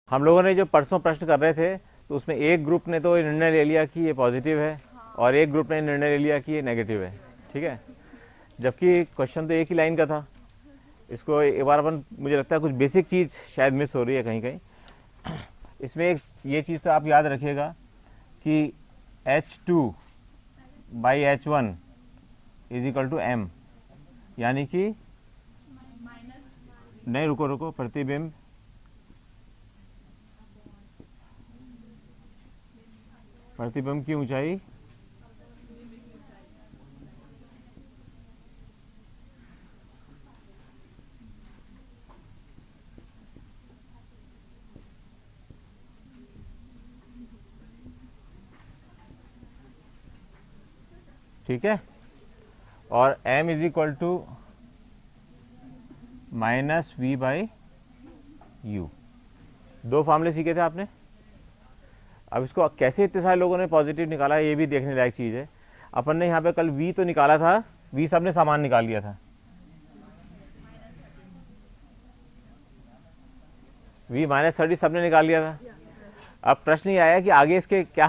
हम लोगों ने जो परसों प्रश्न कर रहे थे तो उसमें एक ग्रुप ने तो निर्णय ले लिया कि ये पॉजिटिव है और एक ग्रुप ने निर्णय ले लिया कि ये नेगेटिव है, ठीक है, जबकि क्वेश्चन तो एक ही लाइन का था। इसको एक बार अपन, मुझे लगता है कुछ बेसिक चीज़ शायद मिस हो रही है कहीं कहीं। इसमें एक ये चीज़ तो आप याद रखिएगा कि H2/H1 is equal to M, यानी कि नहीं, रुको रुको, प्रतिबिंब की ऊंचाई ठीक है, और M is equal to -V/U। दो फार्मूले सीखे थे आपने। अब इसको कैसे इतने सारे लोगों ने पॉजिटिव निकाला ये भी देखने लायक चीज़ है। अपन ने यहाँ पे कल V तो निकाला था, V सबने सामान निकाल लिया था, V-30 सबने निकाल लिया था। अब प्रश्न ये आया कि आगे इसके क्या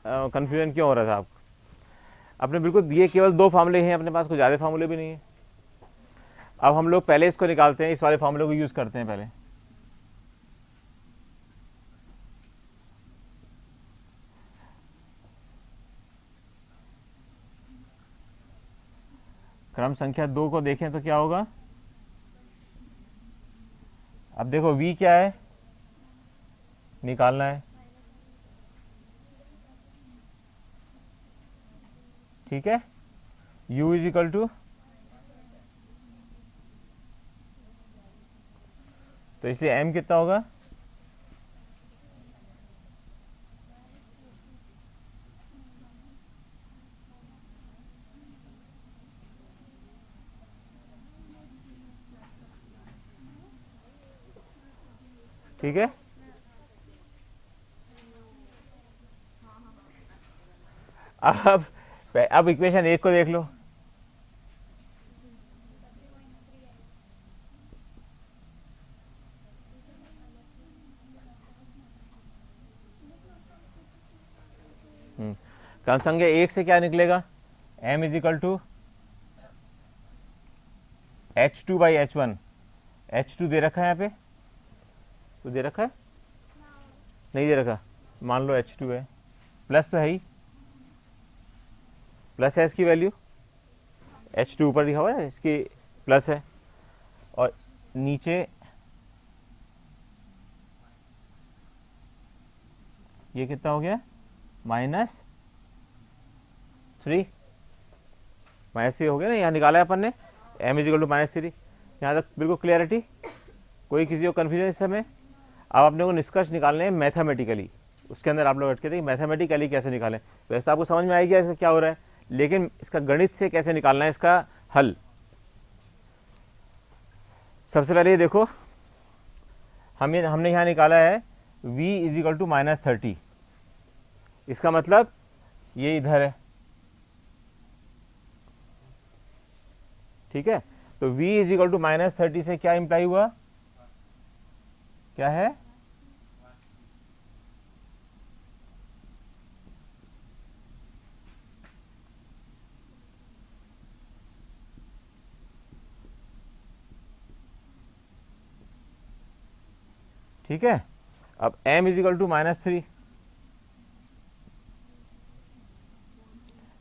कंफ्यूजन क्यों हो रहा था आपको। अपने बिल्कुल ये केवल दो फार्मूले हैं अपने पास, कोई ज़्यादा फार्मूले भी नहीं है। अब हम लोग पहले इसको निकालते हैं, इस वाले फार्मूले को यूज़ करते हैं पहले। क्रम संख्या 2 को देखें तो क्या होगा। अब देखो V क्या है, निकालना है, ठीक है। U इज इक्वल टू, तो इसलिए M कितना होगा, ठीक है। अब इक्वेशन 1 को देख लो। क्रम संख्या 1 से क्या निकलेगा, M is equal to H2/H1। H2 दे रखा है यहाँ पे, तो दे रखा है, नहीं दे रखा, मान लो H2 है, प्लस तो है ही, प्लस है इसकी वैल्यू, H2 ऊपर लिखा हुआ है, इसकी प्लस है, और नीचे ये कितना हो गया, -3 हो गया ना, यहाँ निकाला है अपन ने M इज इक्वल टू -3। यहाँ तक बिल्कुल क्लियरिटी, कोई किसी को कन्फ्यूजन इस समय। अब अपने को निष्कर्ष निकालने हैं मैथमेटिकली, उसके अंदर आप लोग अटके थे मैथमेटिकली कैसे निकालें। वैसे तो आपको समझ में आएगी ऐसा क्या हो रहा है, लेकिन इसका गणित से कैसे निकालना है इसका हल। सबसे पहले ये देखो, हमने यहाँ निकाला है V इज इक्वल टू -30। इसका मतलब ये इधर है, ठीक है। तो V इज इक्वल टू -30 से क्या इंप्लाई हुआ, क्या है, ठीक है। अब M इज इक्वल टू -3,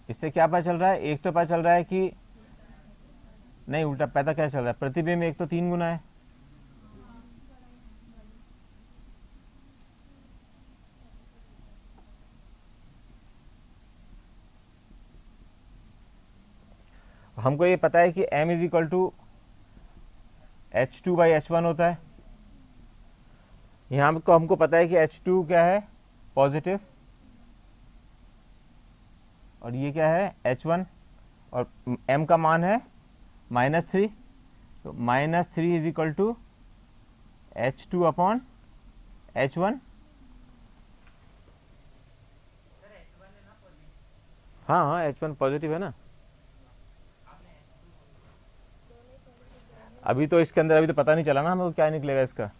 इससे क्या पता चल रहा है, एक तो पता चल रहा है कि नहीं, उल्टा पता क्या चल रहा है, प्रतिबिंब एक तो 3 गुना है, हमको ये पता है कि M is equal to H2/H1 होता है। यहाँ को हमको पता है कि H2 क्या है, पॉजिटिव, और ये क्या है, H1, और M का मान है -3, तो -3 इज इक्वल टू H2/H1। हाँ हाँ, H1 पॉजिटिव है ना। अभी तो इसके अंदर अभी तो पता नहीं चला ना हमें क्या निकलेगा इसका।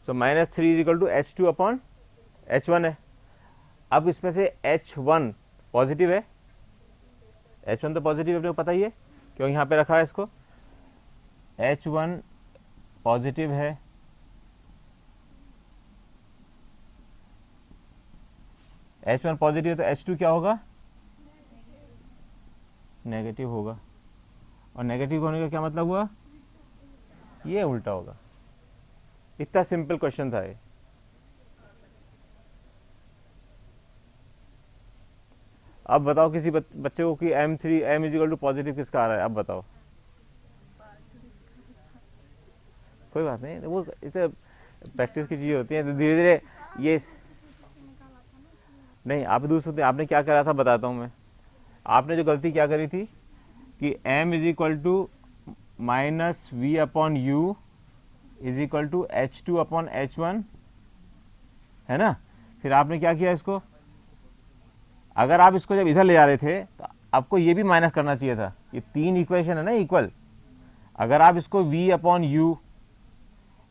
So -3 is equal to H2 upon H1 है। अब इसमें से H1 पॉजिटिव है, H1 तो पॉजिटिव है, अपने को पता ही है क्यों यहाँ पे रखा है इसको। H1 पॉजिटिव है, H1 पॉजिटिव है तो H2 क्या होगा, नेगेटिव होगा। और नेगेटिव होने का क्या मतलब हुआ, ये उल्टा होगा। इतना सिंपल क्वेश्चन था ये। अब बताओ किसी बच्चे को कि m is equal to positive किसका आ रहा है, अब बताओ। कोई बात नहीं, वो इसे प्रैक्टिस की चीज़ होती है, तो धीरे धीरे ये नहीं। आप दूसरे आपने क्या करा था बताता हूँ मैं। आपने जो गलती क्या करी थी कि m is equal to -v upon u is equal to H2 upon H1, है ना। फिर आपने क्या किया इसको, अगर आप इसको जब इधर ले जा रहे थे तो आपको ये भी माइनस करना चाहिए था। ये 3 इक्वेशन है ना इक्वल। अगर आप इसको v upon u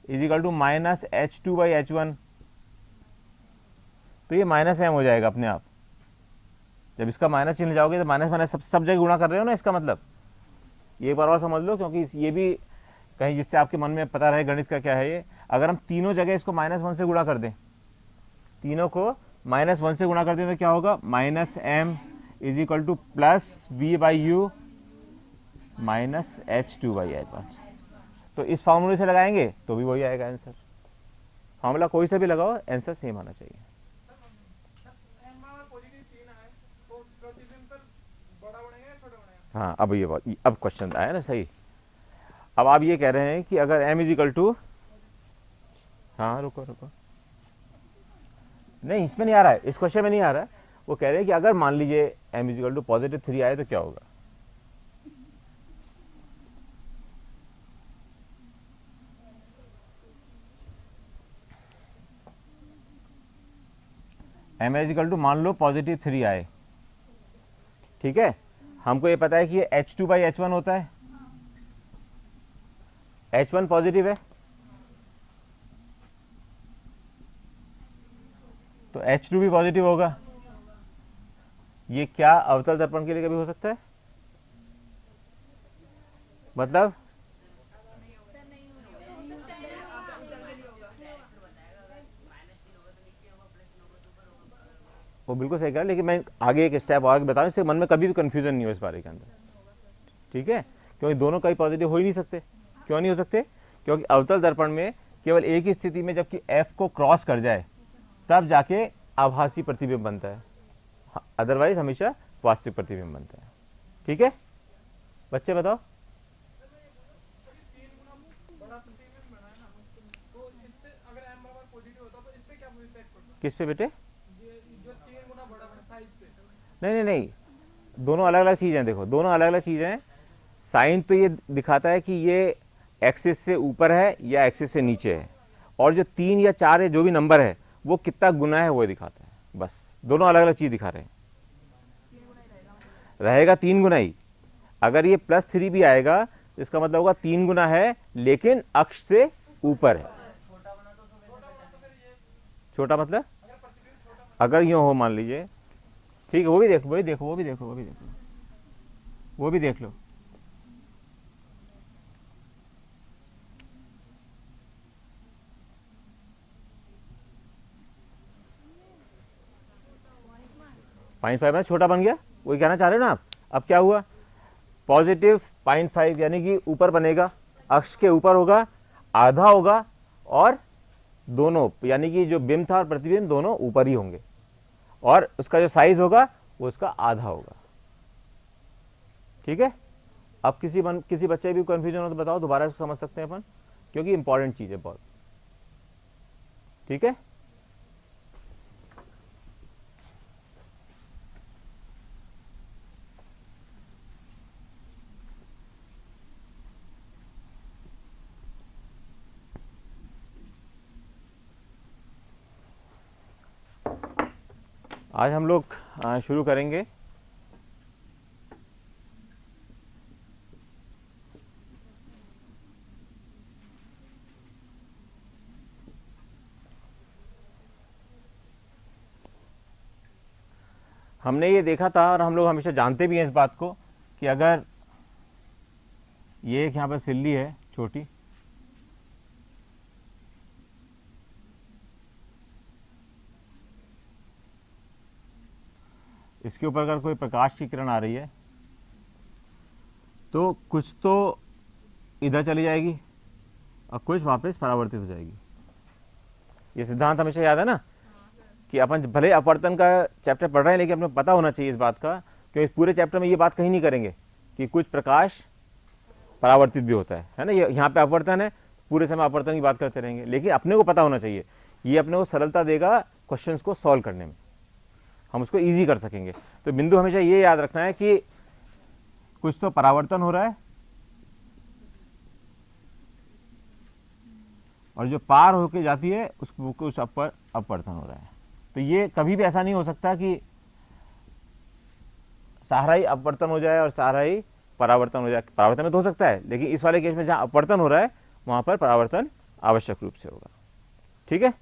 is equal to -H2/H1, तो ये -m हो जाएगा अपने आप। जब इसका माइनस चिन्ह जाओगे तो माइनस माइनस सब जगह गुणा कर रहे हो ना, इसका मतलब ये एक बार और समझ लो, क्योंकि ये भी कहीं जिससे आपके मन में पता रहे गणित का क्या है ये। अगर हम तीनों जगह इसको -1 से गुणा कर दें, तीनों को -1 से गुणा कर दें तो क्या होगा, -m is equal to +v/u -H2/H1। तो इस फॉर्मूले से लगाएंगे तो भी वही आएगा आंसर। फॉर्मूला कोई सा भी लगाओ, आंसर सेम आना चाहिए। हाँ, अब ये अब क्वेश्चन आया ना सही। अब आप ये कह रहे हैं कि अगर m इज इक्वल टू, हाँ रुको रुको, नहीं इसमें नहीं आ रहा है, इस क्वेश्चन में नहीं आ रहा है। वो कह रहे हैं कि अगर मान लीजिए m इज इक्वल टू +3 आए तो क्या होगा। m इज इक्वल टू मान लो +3 आए, ठीक है। हमको ये पता है कि ये H2/H1 होता है, H1 पॉजिटिव है तो H2 भी पॉजिटिव होगा। ये क्या अवतल दर्पण के लिए कभी हो सकता है, मतलब वो बिल्कुल सही कह रहा है, लेकिन मैं आगे एक स्टेप और बताऊं, इससे मन में कभी भी कंफ्यूजन नहीं हो इस बारे के अंदर, ठीक है। क्योंकि दोनों कहीं पॉजिटिव हो ही नहीं सकते। क्यों नहीं हो सकते, क्योंकि अवतल दर्पण में केवल एक ही स्थिति में जबकि f को क्रॉस कर जाए तब जाके आभासी प्रतिबिंब बनता है, अदरवाइज हमेशा वास्तविक प्रतिबिंब बनता है, ठीक है। बच्चे बताओ, किस पे बेटे, नहीं नहीं नहीं, दोनों अलग अलग चीज़ें हैं। देखो दोनों अलग अलग चीज़ें हैं। साइन तो ये दिखाता है कि ये एक्सिस से ऊपर है या एक्सिस से नीचे है, और जो 3 या 4 है जो भी नंबर है वो कितना गुना है वो दिखाता है। बस दोनों अलग अलग चीज़ दिखा रहे हैं। रहेगा 3 गुना ही। अगर ये +3 भी आएगा तो इसका मतलब होगा 3 गुना है लेकिन अक्ष से ऊपर है। छोटा मतलब अगर यूँ हो मान लीजिए, ठीक है, वो भी देखो, वो भी देखो, वो भी देखो, वो भी देखो, वो भी देख लो। .5 में छोटा बन गया, वही कहना चाह रहे हो ना आप। अब क्या हुआ, पॉजिटिव .5 यानी कि ऊपर बनेगा, अक्ष के ऊपर होगा, आधा होगा, और दोनों यानी कि जो बिंब था और प्रतिबिंब दोनों ऊपर ही होंगे, और उसका जो साइज होगा वो उसका आधा होगा, ठीक है। अब किसी बच्चे भी कंफ्यूजन हो तो बताओ, दोबारा इसको समझ सकते हैं अपन, क्योंकि इंपॉर्टेंट चीज है बहुत, ठीक है। आज हम लोग शुरू करेंगे हमने ये देखा था और हम लोग हमेशा जानते भी हैं इस बात को कि अगर ये एक यहाँ पर सिल्ली है छोटी, इसके ऊपर अगर कोई प्रकाश की किरण आ रही है तो कुछ तो इधर चली जाएगी और कुछ वापस परावर्तित हो जाएगी। ये सिद्धांत हमेशा याद है ना कि अपन भले अपवर्तन का चैप्टर पढ़ रहे हैं लेकिन अपने पता होना चाहिए इस बात का, क्योंकि पूरे चैप्टर में ये बात कहीं नहीं करेंगे कि कुछ प्रकाश परावर्तित भी होता है ना। ये यहाँ पे अपवर्तन है, पूरे समय अपवर्तन की बात करते रहेंगे, लेकिन अपने को पता होना चाहिए। ये अपने को सरलता देगा क्वेश्चंस को सॉल्व करने में, हम उसको इजी कर सकेंगे। तो बिंदु हमेशा ये याद रखना है कि कुछ तो परावर्तन हो रहा है और जो पार होके जाती है उसको कुछ अपवर्तन हो रहा है। तो ये कभी भी ऐसा नहीं हो सकता कि सारा ही अपवर्तन हो जाए और सारा ही परावर्तन हो जाए। परावर्तन में तो हो सकता है, लेकिन इस वाले केस में जहां अपवर्तन हो रहा है वहां पर परावर्तन आवश्यक रूप से होगा। ठीक है,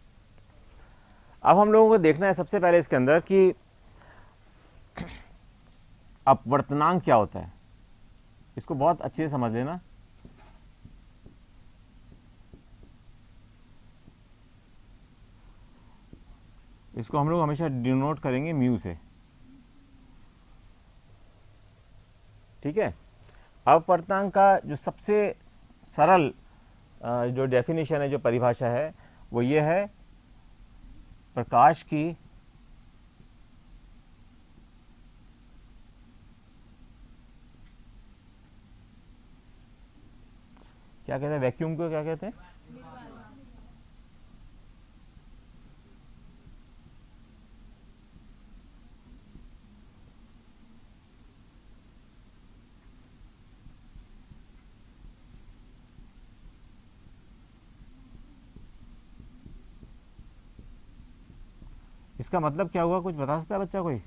अब हम लोगों को देखना है सबसे पहले इसके अंदर कि अपवर्तनांक क्या होता है। इसको बहुत अच्छे से समझ लेना। इसको हम लोग हमेशा डिनोट करेंगे म्यू से। ठीक है, अपवर्तनांक का जो सबसे सरल जो डेफिनेशन है, जो परिभाषा है, वो ये है प्रकाश की क्या कहते हैं, वैक्यूम को क्या कहते हैं, इसका मतलब क्या हुआ, कुछ बता सकता है बच्चा कोई?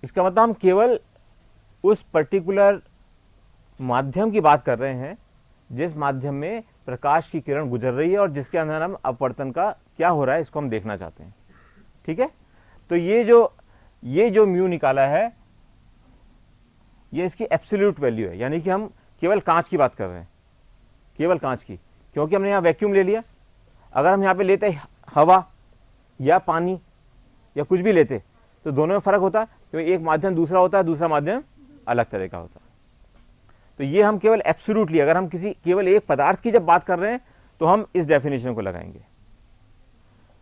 इसका मतलब हम केवल उस पर्टिकुलर माध्यम की बात कर रहे हैं जिस माध्यम में प्रकाश की किरण गुजर रही है और जिसके अंदर हम अपवर्तन का क्या हो रहा है इसको हम देखना चाहते हैं। ठीक है, तो ये जो म्यू निकाला है ये इसकी एब्सोल्यूट वैल्यू है, यानी कि हम केवल कांच की बात कर रहे हैं, केवल कांच की, क्योंकि हमने यहां वैक्यूम ले लिया। अगर हम यहां पे लेते हवा या पानी या कुछ भी लेते तो दोनों में फर्क होता, क्योंकि एक माध्यम दूसरा होता है, दूसरा माध्यम अलग तरह का होता है। तो ये हम केवल एब्सोल्यूटली, अगर हम किसी केवल एक पदार्थ की जब बात कर रहे हैं तो हम इस डेफिनेशन को लगाएंगे,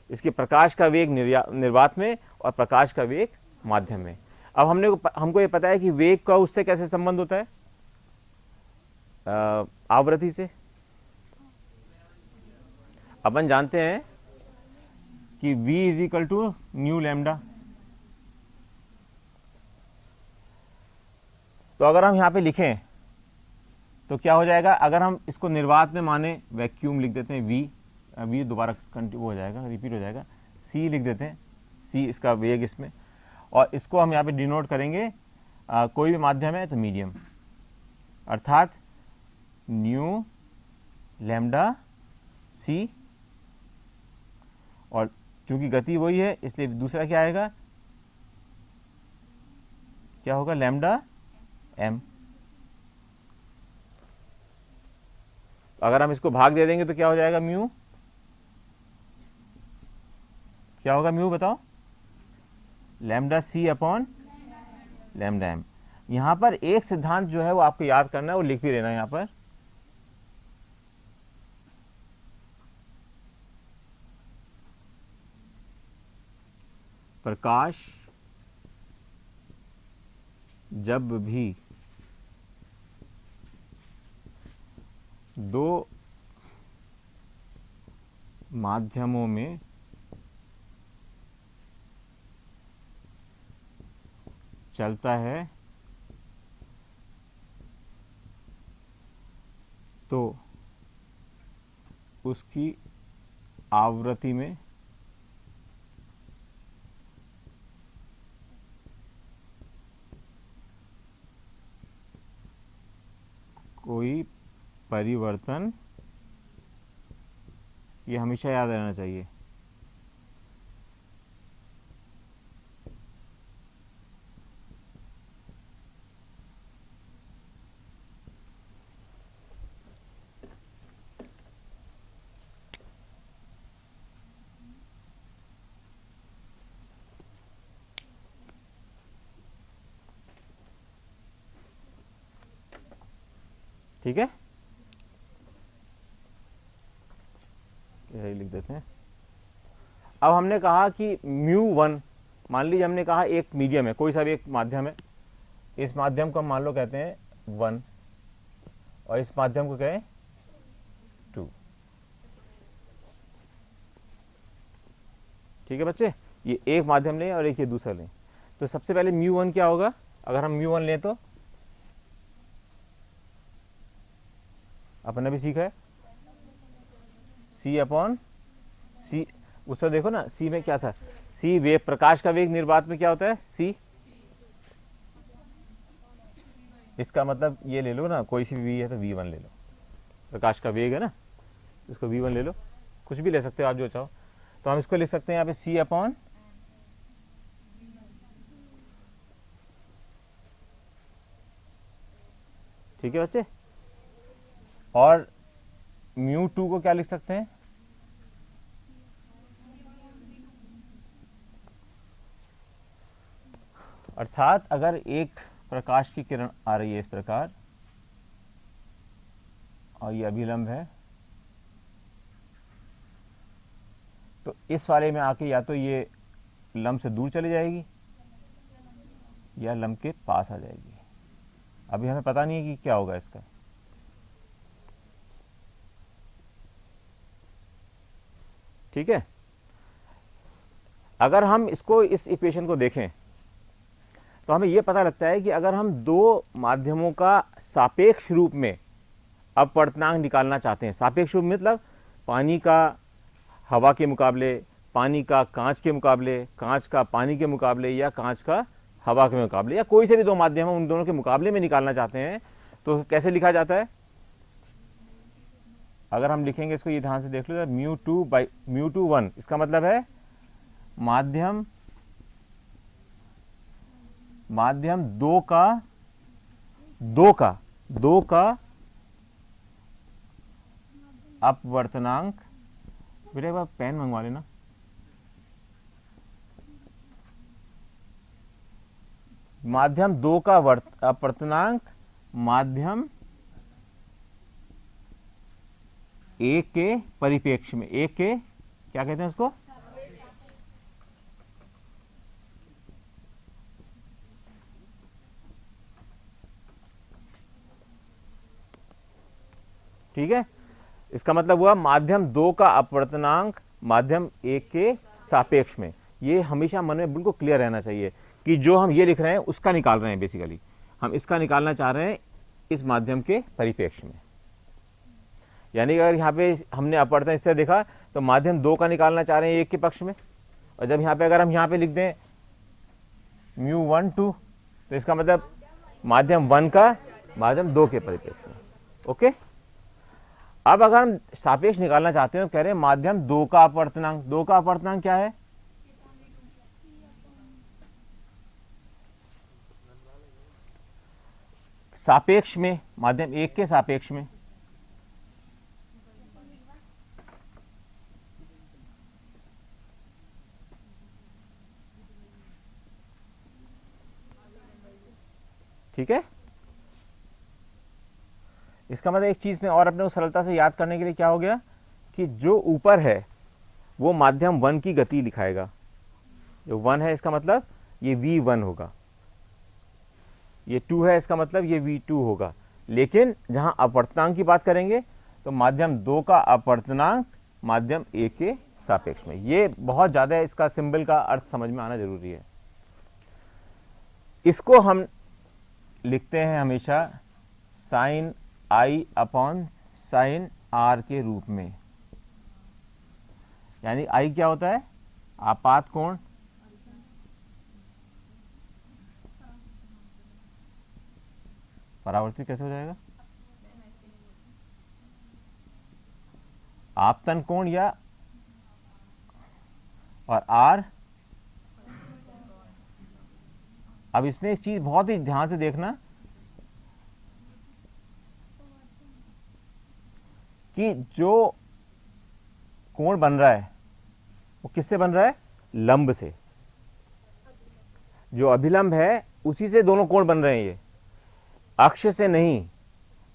इसके प्रकाश का वेग निर्वात में और प्रकाश का वेग माध्यम में। अब हमको ये पता है कि वेग का उससे कैसे संबंध होता है, आवृत्ति से। अपन जानते हैं कि v is equal to nu lambda. तो अगर हम यहां पे लिखें तो क्या हो जाएगा, अगर हम इसको निर्वात में माने वैक्यूम लिख देते हैं, v दोबारा हो जाएगा, रिपीट हो जाएगा, c लिख देते हैं, c इसका वेग इसमें, और इसको हम यहाँ पे डिनोट करेंगे कोई भी माध्यम है तो मीडियम, अर्थात न्यू लैम्डा c, और चूंकि गति वही है इसलिए दूसरा क्या आएगा, क्या होगा, लैम्डा m। अगर हम इसको भाग दे देंगे तो क्या हो जाएगा, म्यू, क्या होगा म्यू बताओ, lambda c upon lambda m। यहां पर एक सिद्धांत जो है वो आपको याद करना है, वो लिख भी लेना है यहां पर, प्रकाश जब भी दो माध्यमों में चलता है तो उसकी आवृत्ति में कोई परिवर्तन, ये हमेशा याद रहना चाहिए, ठीक है, यही लिख देते हैं। अब हमने कहा कि μ1, मान लीजिए हमने कहा एक मीडियम है, कोई सा भी एक माध्यम है, इस माध्यम को हम मान लो कहते हैं 1 और इस माध्यम को कहें 2। ठीक है बच्चे, ये एक माध्यम लें और एक ये दूसरा लें। तो सबसे पहले μ1 क्या होगा, अगर हम μ1 लें तो अपन ने भी सीखा है C/C, उससे देखो ना C में क्या था, C वेग, प्रकाश का वेग निर्वात में क्या होता है C, इसका मतलब ये ले लो ना, कोई सी V है तो V1 ले लो, प्रकाश का वेग है ना, इसको V1 ले लो, कुछ भी ले सकते हो आप जो चाहो। तो हम इसको लिख सकते हैं यहाँ पे C/, ठीक है बच्चे। और μ2 को क्या लिख सकते हैं, अर्थात अगर एक प्रकाश की किरण आ रही है इस प्रकार और ये अभिलंब है, तो इस वाले में आके या तो ये लंब से दूर चली जाएगी या लंब के पास आ जाएगी। अभी हमें पता नहीं है कि क्या होगा इसका। ठीक है, अगर हम इसको, इस इक्वेशन को देखें तो हमें यह पता लगता है कि अगर हम दो माध्यमों का सापेक्ष रूप में अपवर्तनांक निकालना चाहते हैं, सापेक्ष रूप मतलब पानी का हवा के मुकाबले, पानी का कांच के मुकाबले, कांच का पानी के मुकाबले, या कांच का हवा के मुकाबले, या कोई से भी दो माध्यम हम उन दोनों के मुकाबले में निकालना चाहते हैं, तो कैसे लिखा जाता है। अगर हम लिखेंगे इसको, ये ध्यान से देख लो, μ2/μ1, इसका मतलब है माध्यम दो का अपवर्तनांक। बेटा एक बार पेन मंगवा लेना। माध्यम दो का अपवर्तनांक माध्यम एक के परिप्रेक्ष्य में, एक के क्या कहते हैं उसको, ठीक है। इसका मतलब हुआ माध्यम दो का अपवर्तनांक माध्यम एक के सापेक्ष में। ये हमेशा मन में बिल्कुल क्लियर रहना चाहिए कि जो हम ये लिख रहे हैं उसका निकाल रहे हैं, बेसिकली हम इसका निकालना चाह रहे हैं इस माध्यम के परिप्रेक्ष्य में। यानी कि अगर यहाँ पे हमने अपवर्तन इस तरह देखा तो माध्यम दो का निकालना चाह रहे हैं एक के पक्ष में, और जब यहाँ पे अगर हम यहाँ पे लिख दें μ1/2 तो इसका मतलब माध्यम 1 का माध्यम 2 के परिप्रेक्ष्य में। ओके, अब अगर हम सापेक्ष निकालना चाहते हैं तो कह रहे हैं माध्यम 2 का अपवर्तनांक। 2 का अपवर्तनांक क्या है, सापेक्ष में, माध्यम 1 के सापेक्ष में। ठीक है, इसका मतलब एक चीज में और अपने को सरलता से याद करने के लिए क्या हो गया कि जो ऊपर है वो माध्यम 1 की गति दिखाएगा। जो 1 है इसका मतलब ये v1 होगा, ये 2 है इसका मतलब ये v2 होगा। लेकिन जहां अपवर्तनांक की बात करेंगे तो माध्यम 2 का अपवर्तनांक माध्यम 1 के सापेक्ष में। ये बहुत ज्यादा इसका सिंबल का अर्थ समझ में आना जरूरी है। इसको हम लिखते हैं हमेशा साइन I/sin R के रूप में। यानी I क्या होता है, आपात कोण, परावर्तित कैसे हो जाएगा, आपतन कोण, या और R। अब इसमें एक चीज बहुत ही ध्यान से देखना कि जो कोण बन रहा है वो किससे बन रहा है, लंब से। जो अभिलंब है उसी से दोनों कोण बन रहे हैं, ये अक्ष से नहीं।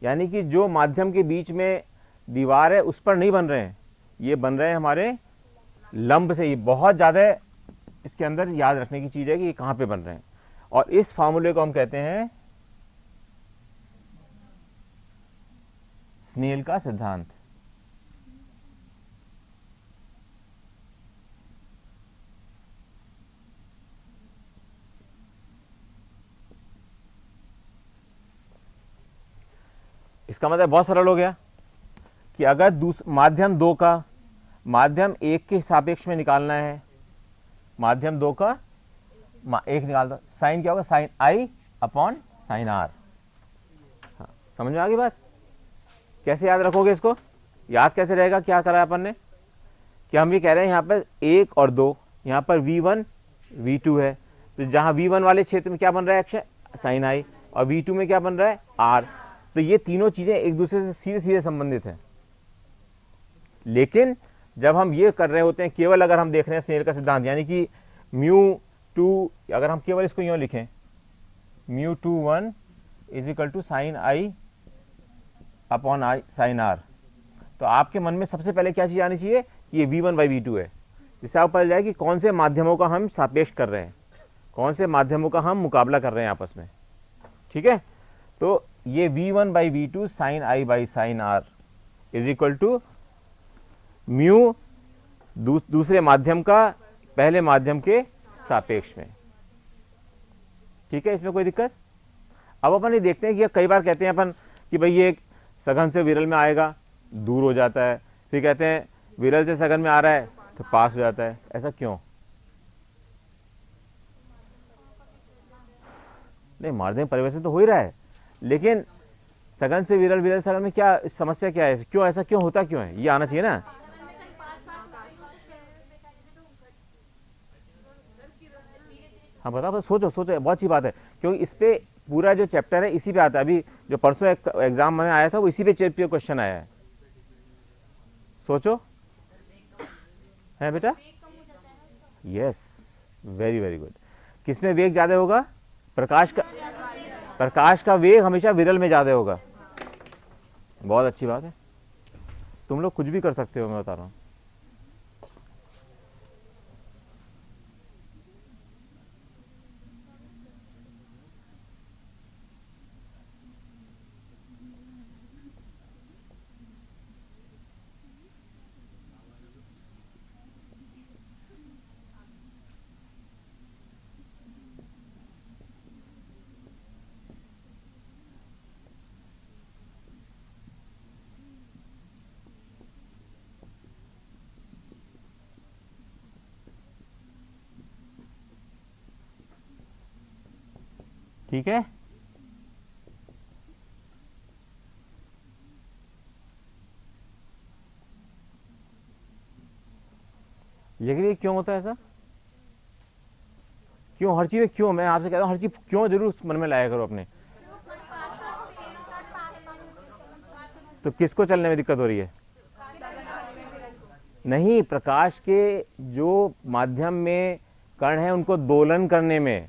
यानी कि जो माध्यम के बीच में दीवार है उस पर नहीं बन रहे हैं, ये बन रहे हैं हमारे लंब से। ये बहुत ज़्यादा इसके अंदर याद रखने की चीज़ है कि ये कहाँ पे बन रहे हैं, और इस फार्मूले को हम कहते हैं स्नेल का सिद्धांत। इसका मतलब बहुत सरल हो गया कि अगर माध्यम 2 का माध्यम 1 के सापेक्ष में निकालना है, माध्यम 2 का 1 निकाल दो, साइन क्या होगा, sine i upon sine r. हाँ, समझ में आ गई बात? कैसे याद रखोगे इसको? याद कैसे रहेगा? क्या करा अपन ने कि हम ये कह रहे हैं यहाँ पर 1 और 2, यहाँ पर V1 V2 है, तो जहाँ V1 वाले क्षेत्र में क्या बन रहा है अक्षय, साइन आई, और V2 में क्या बन रहा है, आर। तो ये तीनों चीजें एक दूसरे से सीधे सीधे संबंधित हैं। लेकिन जब हम ये कर रहे होते हैं, केवल अगर हम देख रहे हैं स्नेल का सिद्धांत, यानी कि μ2, अगर हम केवल इसको यूं लिखें, μ21 is equal to sine i upon i sine r, तो आपके मन में सबसे पहले क्या चीज आनी चाहिए कि ये V1/V2 है, जिससे आपको पता जाए कि कौन से माध्यमों का हम सापेक्ष कर रहे हैं, कौन से माध्यमों का हम मुकाबला कर रहे हैं आपस में। ठीक है, तो ये V1/V2 sine i by sine r is equal to mu दूसरे माध्यम का पहले माध्यम के सापेक्ष में। ठीक है, इसमें कोई दिक्कत? अब अपन ये देखते हैं कि कई बार कहते हैं अपन कि भाई ये सघन से विरल में आएगा, दूर हो जाता है, फिर कहते हैं विरल से सघन में आ रहा है तो पास हो जाता है। ऐसा क्यों? नहीं, माध्यम परिवर्तन तो हो ही रहा है, लेकिन सघन से विरल, विरल सघन में क्या समस्या क्या है, क्यों ऐसा क्यों होता क्यों है, ये आना चाहिए ना। हाँ बताओ, सोचो सोचो, बहुत अच्छी बात है, क्योंकि इस पे पूरा जो चैप्टर है इसी पे आता है। अभी जो परसों एग्जाम में आया था वो इसी पे क्वेश्चन आया है। सोचो, है बेटा? Yes, very very good. किसमें वेग ज्यादा होगा? प्रकाश का वेग हमेशा विरल में ज्यादा होगा। बहुत अच्छी बात है, तुम लोग कुछ भी कर सकते हो, मैं बता रहा हूं। ठीक है, लेकिन ये क्यों होता है ऐसा? क्यों हर चीज में क्यों? मैं आपसे कहता हूँ हर चीज क्यों जरूर मन में लाया करो अपने। तो किसको चलने में दिक्कत हो रही है? नहीं, प्रकाश के जो माध्यम में कण है उनको दोलन करने में,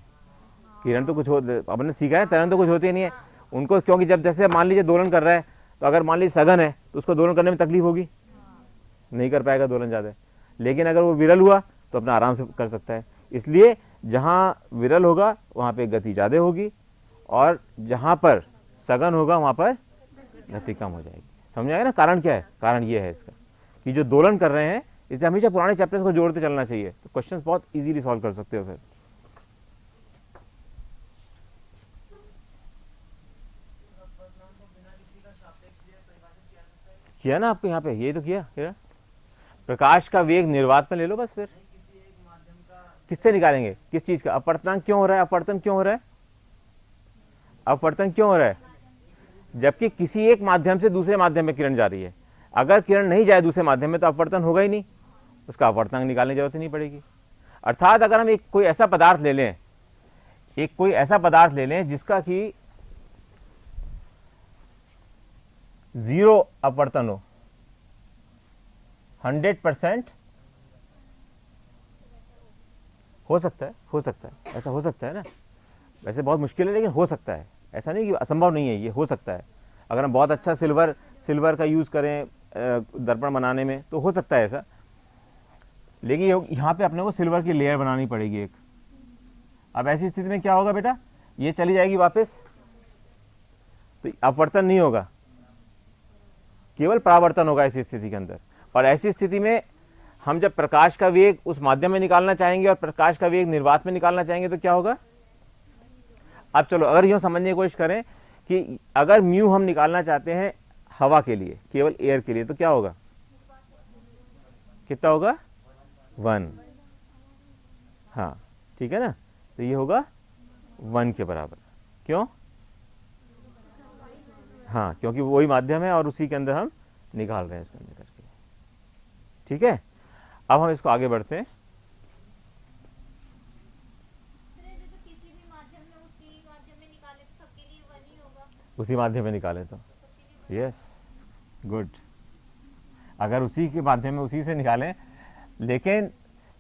किरण तो कुछ अपने सीखा है, तरंग तो कुछ होती नहीं है उनको, क्योंकि जब जैसे मान लीजिए दोलन कर रहा है, तो अगर मान लीजिए सघन है तो उसको दोलन करने में तकलीफ होगी, नहीं कर पाएगा दोलन ज़्यादा। लेकिन अगर वो विरल हुआ तो अपना आराम से कर सकता है। इसलिए जहाँ विरल होगा वहाँ पे गति ज़्यादा होगी, और जहाँ पर सघन होगा वहाँ पर गति कम हो जाएगी। समझ आएगा ना? कारण क्या है? कारण ये है इसका कि जो दोलन कर रहे हैं, इसलिए हमेशा पुराने चैप्टर्स को जोड़ते चलना चाहिए, तो क्वेश्चंस बहुत इजीली सॉल्व कर सकते हो। फिर किया ना आपको यहाँ पे, ये तो किया। प्रकाश का वेग निर्वात में ले लो बस। फिर किससे निकालेंगे? किस चीज का? अपवर्तनांक क्यों हो रहा है? अपवर्तन क्यों हो रहा है? अपवर्तन क्यों हो रहा है? जबकि किसी एक माध्यम से दूसरे माध्यम में किरण जा रही है। अगर किरण नहीं जाए दूसरे माध्यम में तो अपवर्तन होगा ही नहीं, उसका अपवर्तनांक निकालने की जरूरत ही नहीं पड़ेगी। अर्थात अगर हम एक कोई ऐसा पदार्थ ले लें, जिसका कि 0 अपवर्तन हो, 100% हो सकता है, ऐसा हो सकता है ना। वैसे बहुत मुश्किल है लेकिन हो सकता है, ऐसा नहीं कि असंभव नहीं है, ये हो सकता है। अगर हम बहुत अच्छा सिल्वर का यूज़ करें दर्पण बनाने में तो हो सकता है ऐसा, लेकिन यहाँ पे अपने को सिल्वर की लेयर बनानी पड़ेगी एक। अब ऐसी स्थिति में क्या होगा बेटा, ये चली जाएगी वापस, तो अपवर्तन नहीं होगा, केवल परावर्तन होगा ऐसी स्थिति के अंदर। और ऐसी स्थिति में हम जब प्रकाश का वेग उस माध्यम में निकालना चाहेंगे और प्रकाश का वेग निर्वात में निकालना चाहेंगे तो क्या होगा। अब चलो अगर यूं समझने की कोशिश करें कि अगर म्यू हम निकालना चाहते हैं हवा के लिए, केवल एयर के लिए, तो क्या होगा, कितना होगा, 1। हाँ ठीक है ना, तो ये होगा 1 के बराबर। क्यों, हाँ क्योंकि वही माध्यम है और उसी के अंदर हम निकाल रहे हैं इसके अंदर करके। ठीक है, अब हम इसको आगे बढ़ते हैं। उसी माध्यम में निकाले तो यस गुड, अगर उसी के माध्यम में उसी से निकालें, लेकिन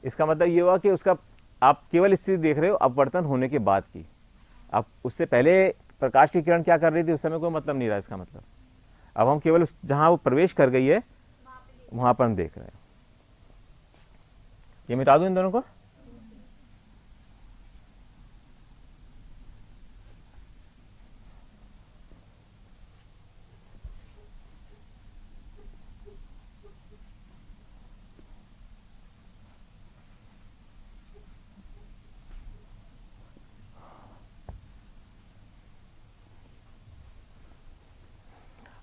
इसका मतलब ये हुआ कि उसका आप केवल स्थिति देख रहे हो अपवर्तन होने के बाद की। अब उससे पहले प्रकाश की किरण क्या कर रही थी उस समय कोई मतलब नहीं रहा इसका मतलब। अब हम केवल जहां वो प्रवेश कर गई है वहां पर हम देख रहे हैं। ये मिटा दूं इन दोनों को।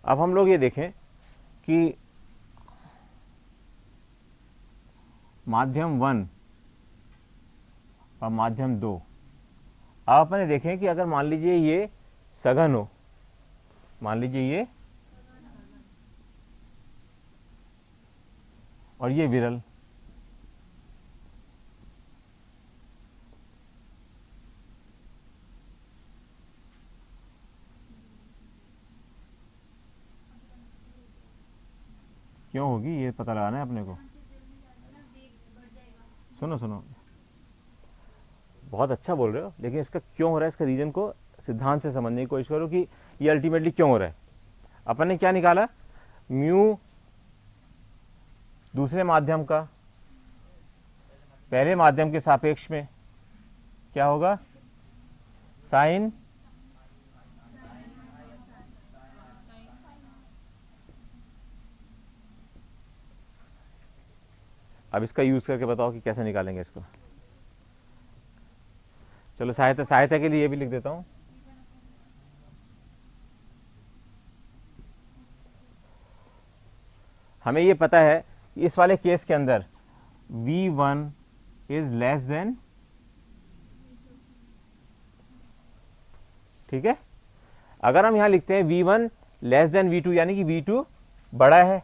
अब हम लोग ये देखें कि माध्यम 1 और माध्यम 2, अब अपने देखें कि अगर मान लीजिए ये सघन हो, मान लीजिए ये, और ये विरल, क्यों होगी ये पता लगाना है अपने को। सुनो सुनो, बहुत अच्छा बोल रहे हो, लेकिन इसका क्यों हो रहा है, इसका रीजन को सिद्धांत से समझने की कोशिश करो कि ये अल्टीमेटली क्यों हो रहा है। अपन ने क्या निकाला, म्यू दूसरे माध्यम का पहले माध्यम के सापेक्ष में क्या होगा, साइन अब इसका यूज करके बताओ कि कैसे निकालेंगे इसको। चलो सहायता के लिए ये भी लिख देता हूं। हमें ये पता है कि इस वाले केस के अंदर V1 इज लेस देन, ठीक है। अगर हम यहां लिखते हैं V1 लेस देन V2 यानी कि V2 बड़ा है,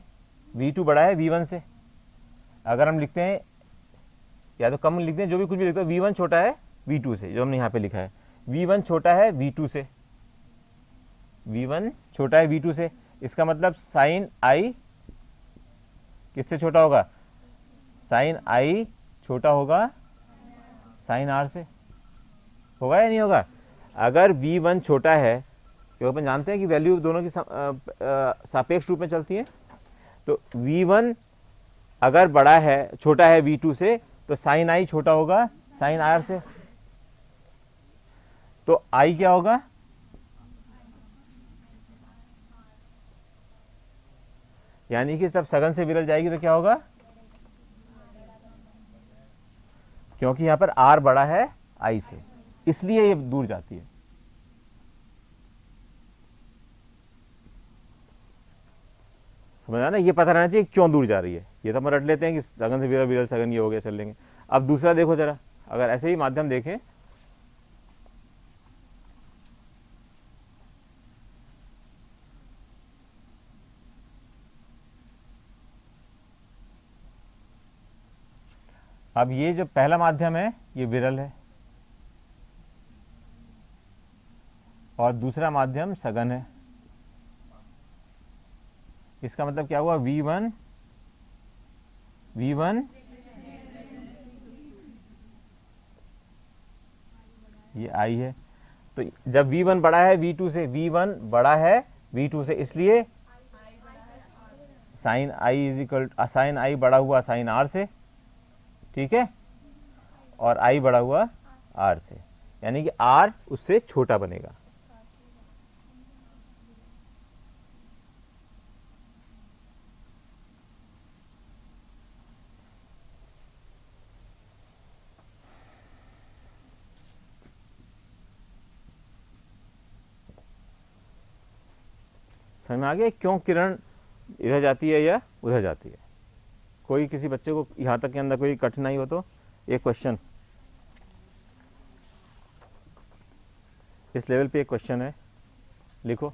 V2 बड़ा है V1 से। अगर हम लिखते हैं या तो कम लिखते हैं, जो भी कुछ भी लिखते हैं, V1 छोटा है V2 से, जो हमने यहां पे लिखा है V1 छोटा है V2 से, V1 छोटा है V2 से, इसका मतलब साइन I किससे छोटा होगा, साइन I छोटा होगा साइन R से, होगा या नहीं होगा। अगर V1 छोटा है, क्योंकि अपन जानते हैं कि वैल्यू दोनों की सापेक्ष रूप में चलती है, तो V1 अगर बड़ा है, छोटा है V2 से, तो साइन I छोटा होगा साइन R से, तो I क्या होगा, यानी कि सब सघन से विरल जाएगी तो क्या होगा, क्योंकि यहां पर R बड़ा है I से, इसलिए ये दूर जाती है। समझा ना, ये पता रहना चाहिए क्यों दूर जा रही है। ये तो हम रट लेते हैं कि सघन से विरल, विरल सघन, ये हो गया, चल लेंगे। अब दूसरा देखो जरा, अगर ऐसे ही माध्यम देखें, अब ये जो पहला माध्यम है ये विरल है और दूसरा माध्यम सघन है। इसका मतलब क्या हुआ, V1 ये I है, तो जब V1 बड़ा है V2 से, V1 बड़ा है V2 से, इसलिए sine i is equal, sine i बड़ा हुआ साइन आर से, ठीक है, और आई बड़ा हुआ आर से, यानी कि आर उससे छोटा बनेगा। समझ में आ गया क्यों किरण इधर जाती है या उधर जाती है? कोई किसी बच्चे को यहाँ तक के अंदर कोई कठिनाई हो तो एक क्वेश्चन, इस लेवल पे एक क्वेश्चन है, लिखो।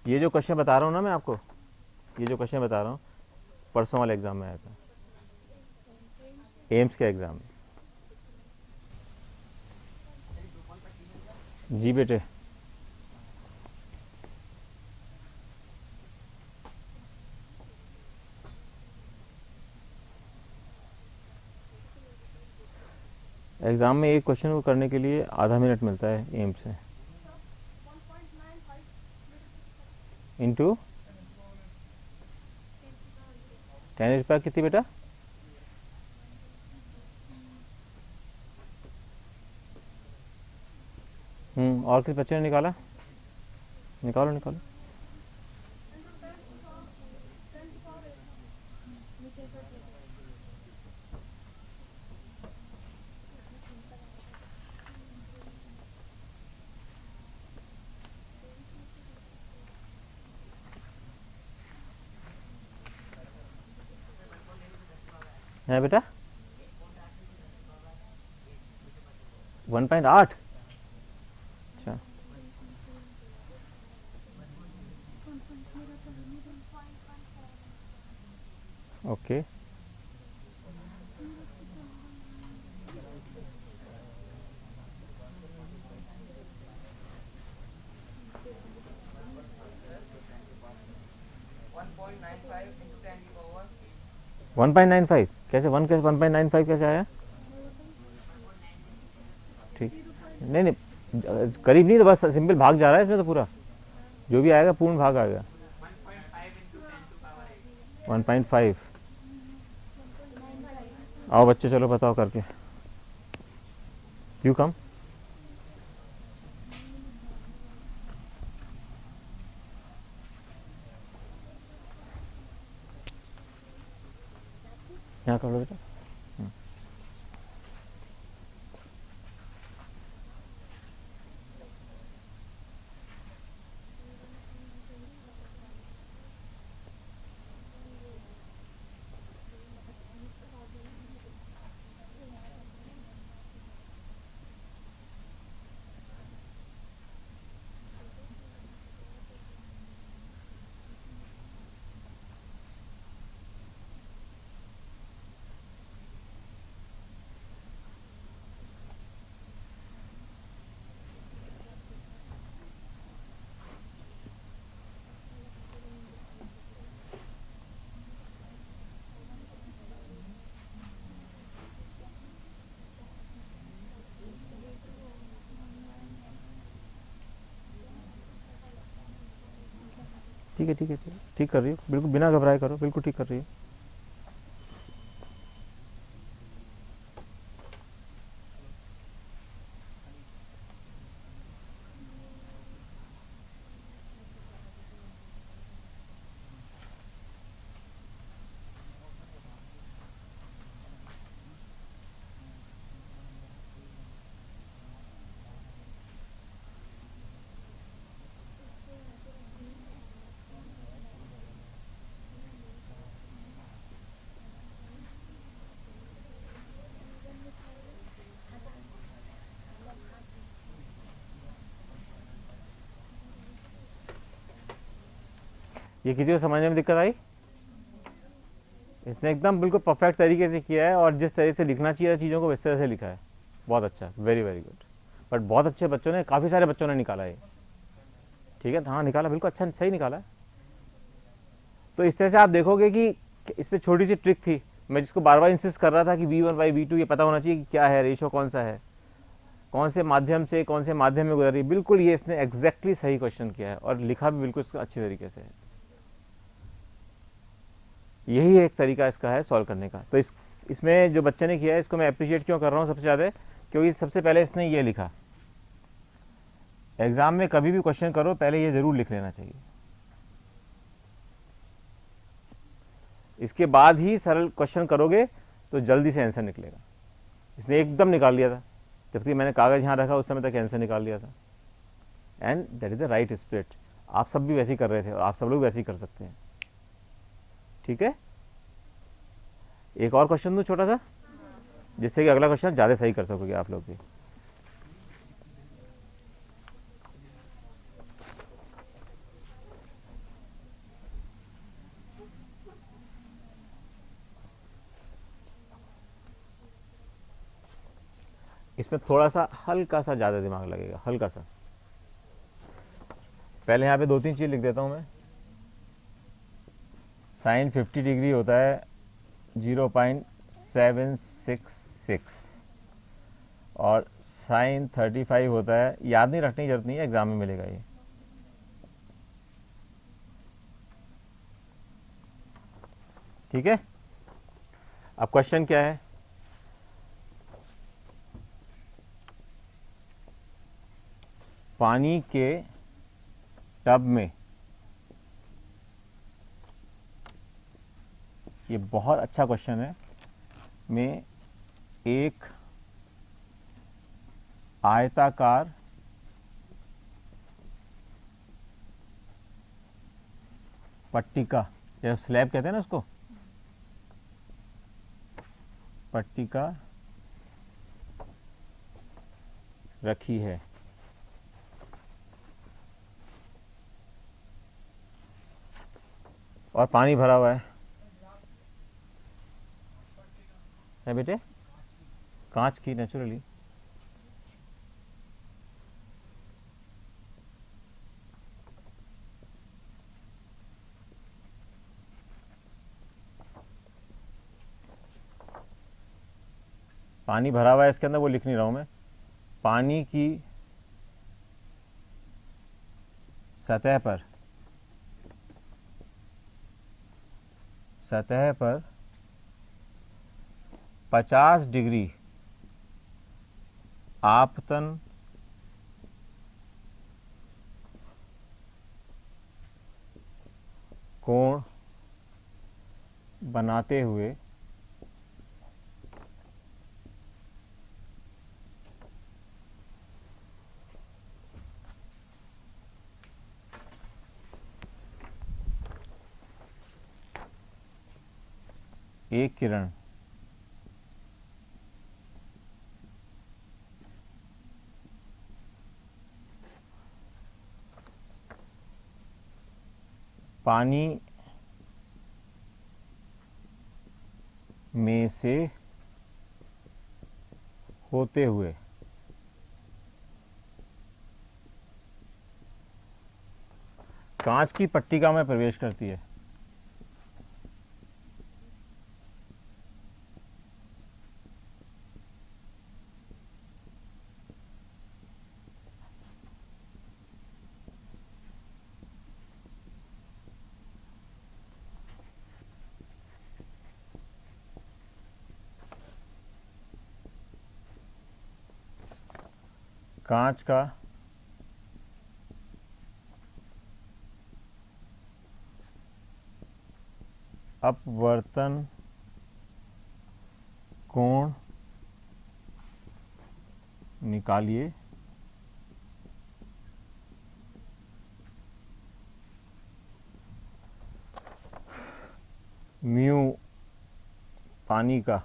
ये जो क्वेश्चन बता रहा हूँ ना मैं आपको, ये जो क्वेश्चन बता रहा हूँ परसों वाले एग्जाम में आया था, एम्स के एग्जाम में। जी बेटे, एग्जाम में एक क्वेश्चन को करने के लिए आधा मिनट मिलता है एम्स से, इंटू 10 कितनी बेटा? और किस बच्चे ने निकाला? निकालो निकालो। है बेटा 1.8। अच्छा, okay. One point nine five कैसे, 1.95 कैसे आया? ठीक, नहीं नहीं, करीब नहीं, तो बस सिंपल भाग जा रहा है इसमें, तो पूरा जो भी आएगा पूर्ण भाग आएगा। 1.5। आओ बच्चे, चलो बताओ करके। You come. यहाँ कर लो बेटा। ठीक है ठीक है, ठीक कर रही हो, बिल्कुल बिना घबराए करो, बिल्कुल ठीक कर रही हो। ये किसी को समझने में दिक्कत आई? इसने एकदम बिल्कुल परफेक्ट तरीके से किया है, और जिस तरह से लिखना चाहिए चीज़ों को इस तरह से लिखा है। बहुत अच्छा, वेरी वेरी गुड। बट बहुत अच्छे बच्चों ने, काफ़ी सारे बच्चों ने निकाला है। ठीक है, हाँ निकाला, बिल्कुल अच्छा सही निकाला है। तो इस तरह से आप देखोगे कि इस पर छोटी सी ट्रिक थी, मैं जिसको बार बार इंसिस्ट कर रहा था कि V1/V2 ये पता होना चाहिए कि क्या है, रेशो कौन सा है। कौन से माध्यम से कौन से माध्यम में गुजर रही है, बिल्कुल ये इसने एग्जैक्टली सही क्वेश्चन किया है और लिखा भी बिल्कुल अच्छी तरीके से है। यही एक तरीका इसका है सॉल्व करने का। तो इसमें जो बच्चे ने किया है इसको मैं अप्रिशिएट क्यों कर रहा हूँ सबसे ज़्यादा, क्योंकि सबसे पहले इसने ये लिखा। एग्जाम में कभी भी क्वेश्चन करो पहले ये ज़रूर लिख लेना चाहिए, इसके बाद ही सरल क्वेश्चन करोगे तो जल्दी से आंसर निकलेगा। इसने एकदम निकाल लिया था, जबकि मैंने कागज़ यहाँ रखा उस समय तक आंसर निकाल लिया था। And that is the right spirit. आप सब भी वैसे ही कर रहे थे और आप सब लोग वैसे ही कर सकते हैं। ठीक है, एक और क्वेश्चन दूँ छोटा सा, जिससे कि अगला क्वेश्चन ज़्यादा सही कर सकोगे आप लोग भी। इसमें थोड़ा सा हल्का सा ज़्यादा दिमाग लगेगा, हल्का सा। पहले यहाँ पे 2-3 चीज़ लिख देता हूँ मैं। साइन 50 डिग्री होता है 0.766 और साइन 35 होता है, याद नहीं रखने की जरूरत नहीं है, एग्जाम में मिलेगा ये। ठीक है, अब क्वेश्चन क्या है, पानी के टब में, ये बहुत अच्छा क्वेश्चन है, में एक आयताकार पट्टिका, या स्लैब कहते हैं ना उसको, पट्टिका रखी है। और पानी भरा हुआ है बेटे, कांच की नेचुरली। पानी भरा हुआ है इसके अंदर, वो लिख नहीं रहा हूं मैं। पानी की सतह पर 50 डिग्री आपतन कोण बनाते हुए एक किरण पानी में से होते हुए कांच की पट्टिका में प्रवेश करती है। कांच का अपवर्तन कोण निकालिए। म्यू पानी का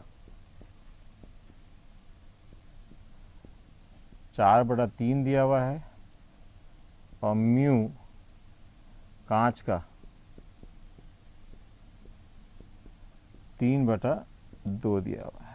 4/3 दिया हुआ है और म्यू कांच का 3/2 दिया हुआ है।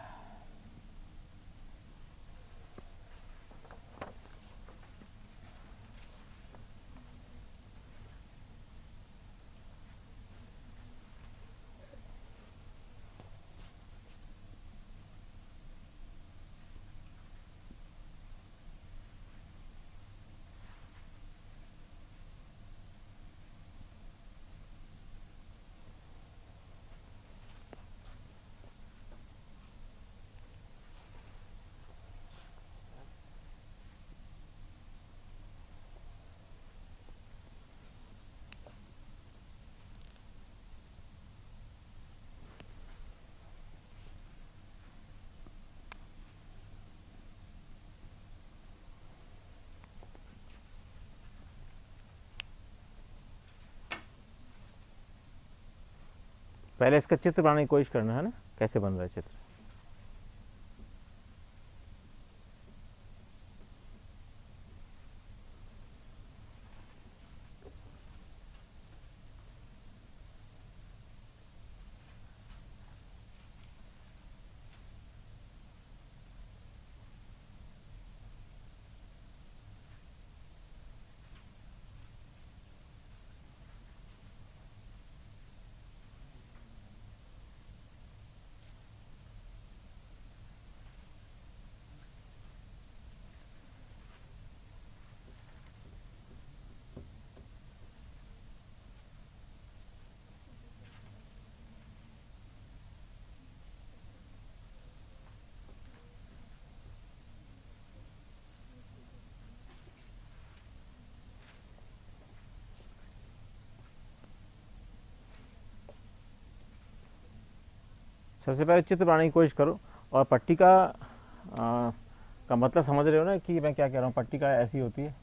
पहले इसका चित्र बनाने की कोशिश करना है ना, कैसे बन रहा है चित्र। सबसे पहले चित्र बनाने की कोशिश करो, और पट्टी का मतलब समझ रहे हो ना कि मैं क्या कह रहा हूँ। पट्टी का ऐसी होती है,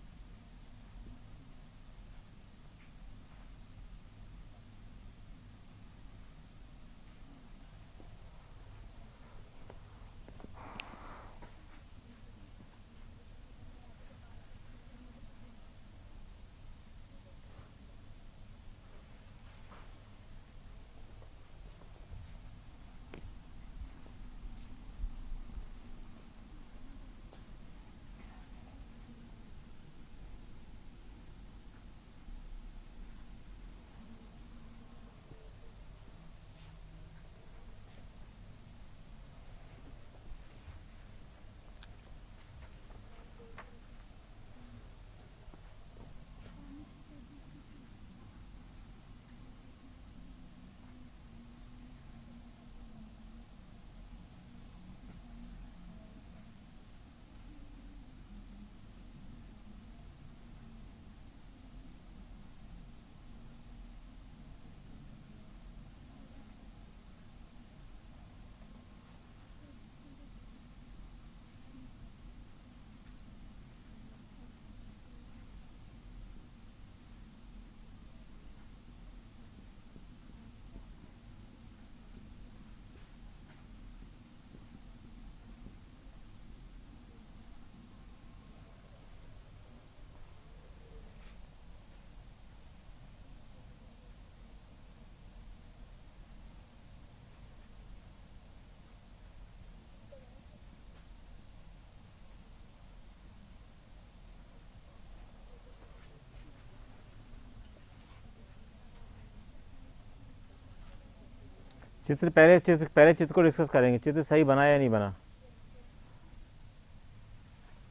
पहले चित्र को डिस्कस करेंगे, चित्र सही बना या नहीं बना।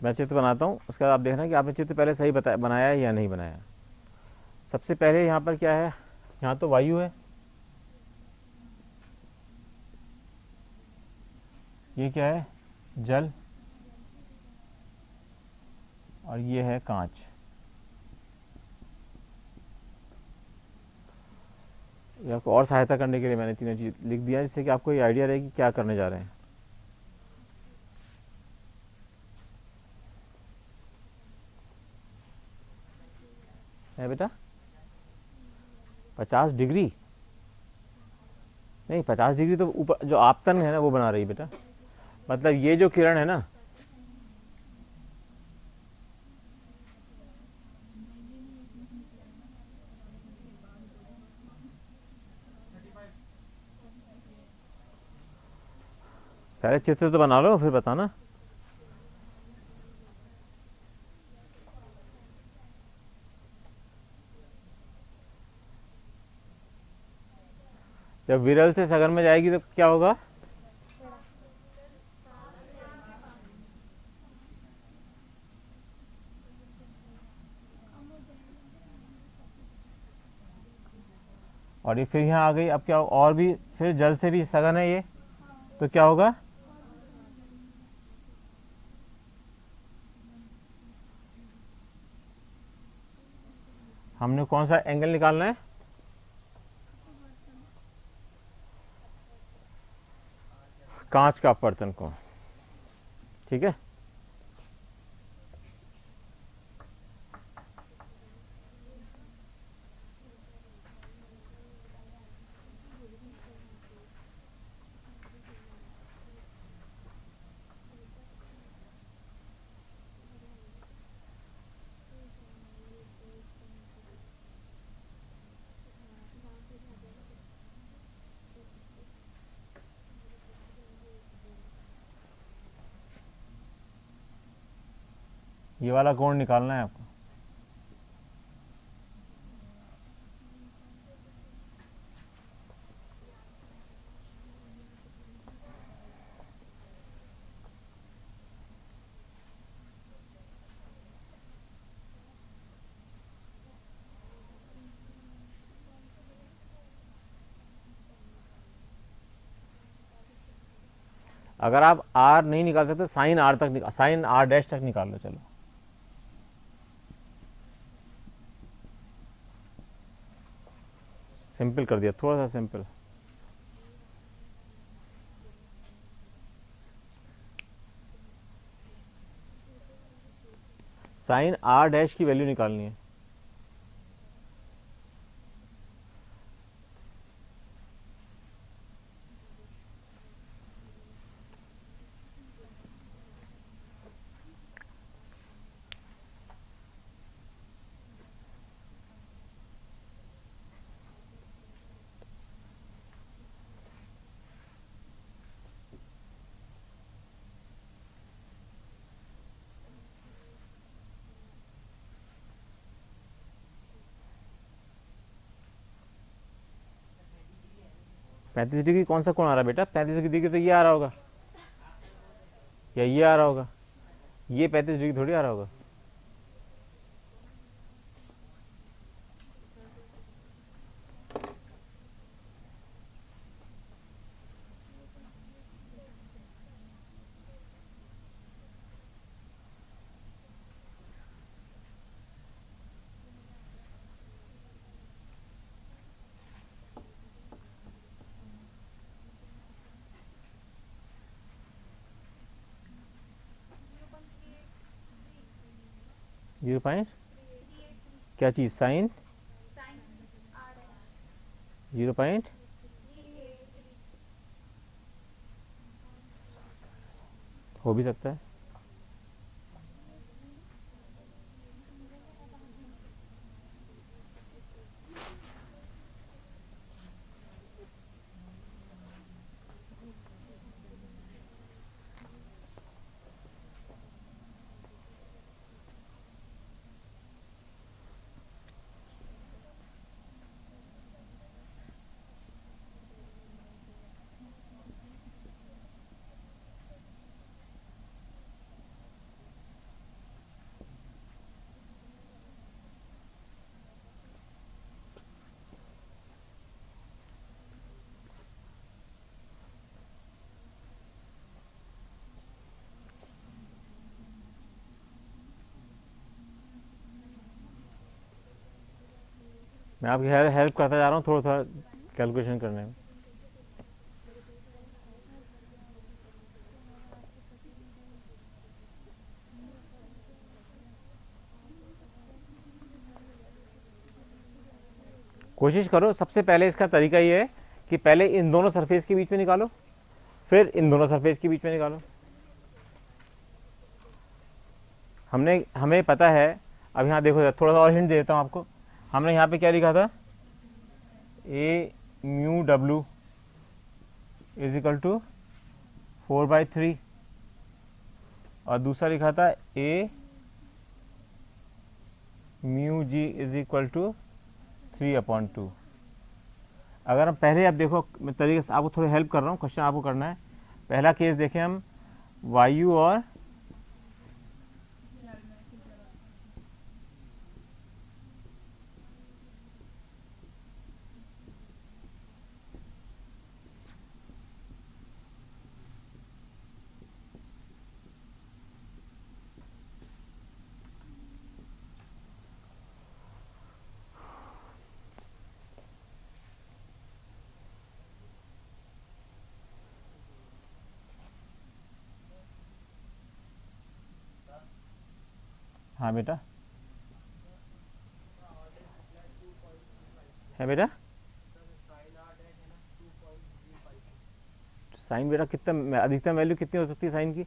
मैं चित्र बनाता हूँ, उसके बाद आप देखना कि आपने चित्र पहले सही बनाया है या नहीं बनाया। सबसे पहले यहाँ पर क्या है, यहाँ तो वायु है, ये क्या है, जल, और ये है कांच। ये आपको और सहायता करने के लिए मैंने तीनों चीज लिख दिया, जिससे कि आपको ये आइडिया रहे कि क्या करने जा रहे हैं। है बेटा 50 डिग्री नहीं, 50 डिग्री तो ऊपर जो आपतन है ना वो बना रही है बेटा। मतलब ये जो किरण है ना, पहले चित्र तो बना लो फिर बताना। जब विरल से सघन में जाएगी तो क्या होगा, और ये फिर यहाँ आ गई। अब क्या, और भी फिर जल से भी सघन है ये, तो क्या होगा, हमने कौन सा एंगल निकालना है, कांच का अपवर्तन कोण। ठीक है, ये वाला कोण निकालना है आपको। अगर आप आर नहीं निकाल सकते साइन आर तक साइन आर डैश तक निकाल लो। चलो सिंपल कर दिया, थोड़ा सा सिंपल। साइन आर डैश की वैल्यू निकालनी है। पैंतीस डिग्री कौन सा कोण आ रहा है बेटा? 35 डिग्री तो ये आ रहा होगा या ये आ रहा होगा, ये 35 डिग्री थोड़ी आ रहा होगा। जीरो पॉइंट क्या चीज? साइन 0., हो भी सकता है। मैं आपकी हेल्प करता जा रहा हूँ थोड़ा सा कैलकुलेशन करने में। कोशिश करो, सबसे पहले इसका तरीका ये है कि पहले इन दोनों सरफेस के बीच में निकालो, फिर इन दोनों सरफेस के बीच में निकालो। हमें पता है। अब यहाँ देखो, थोड़ा सा और हिंट देता हूँ आपको। हमने यहाँ पे क्या लिखा था? ए म्यू डब्ल्यू इज इक्वल टू 4/3 और दूसरा लिखा था a mu g is equal to 3/2। अगर हम पहले, आप देखो मैं तरीके से आपको थोड़ी हेल्प कर रहा हूँ, क्वेश्चन आपको करना है। पहला केस देखें हम, वायु और हाँ बेटा, है बेटा। साइन बेटा कितना, अधिकतम वैल्यू कितनी हो सकती है साइन की?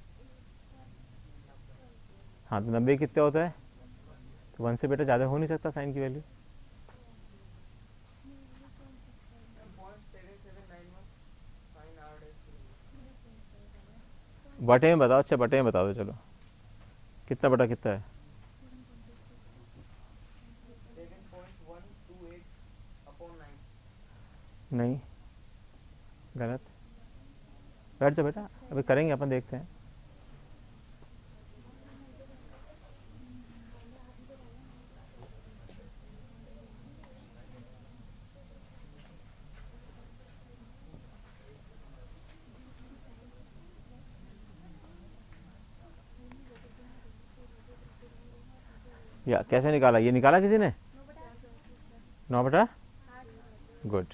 हाँ तो 90 कितना होता है? तो 1 से बेटा ज़्यादा हो नहीं सकता साइन की वैल्यू। बटे में बताओ। अच्छा बटे में बता दो, चलो कितना बटा कितना है? नहीं, गलत। बैठ जाओ बेटा, अभी करेंगे अपन, देखते हैं। या कैसे निकाला, ये निकाला किसी ने? 9/, गुड।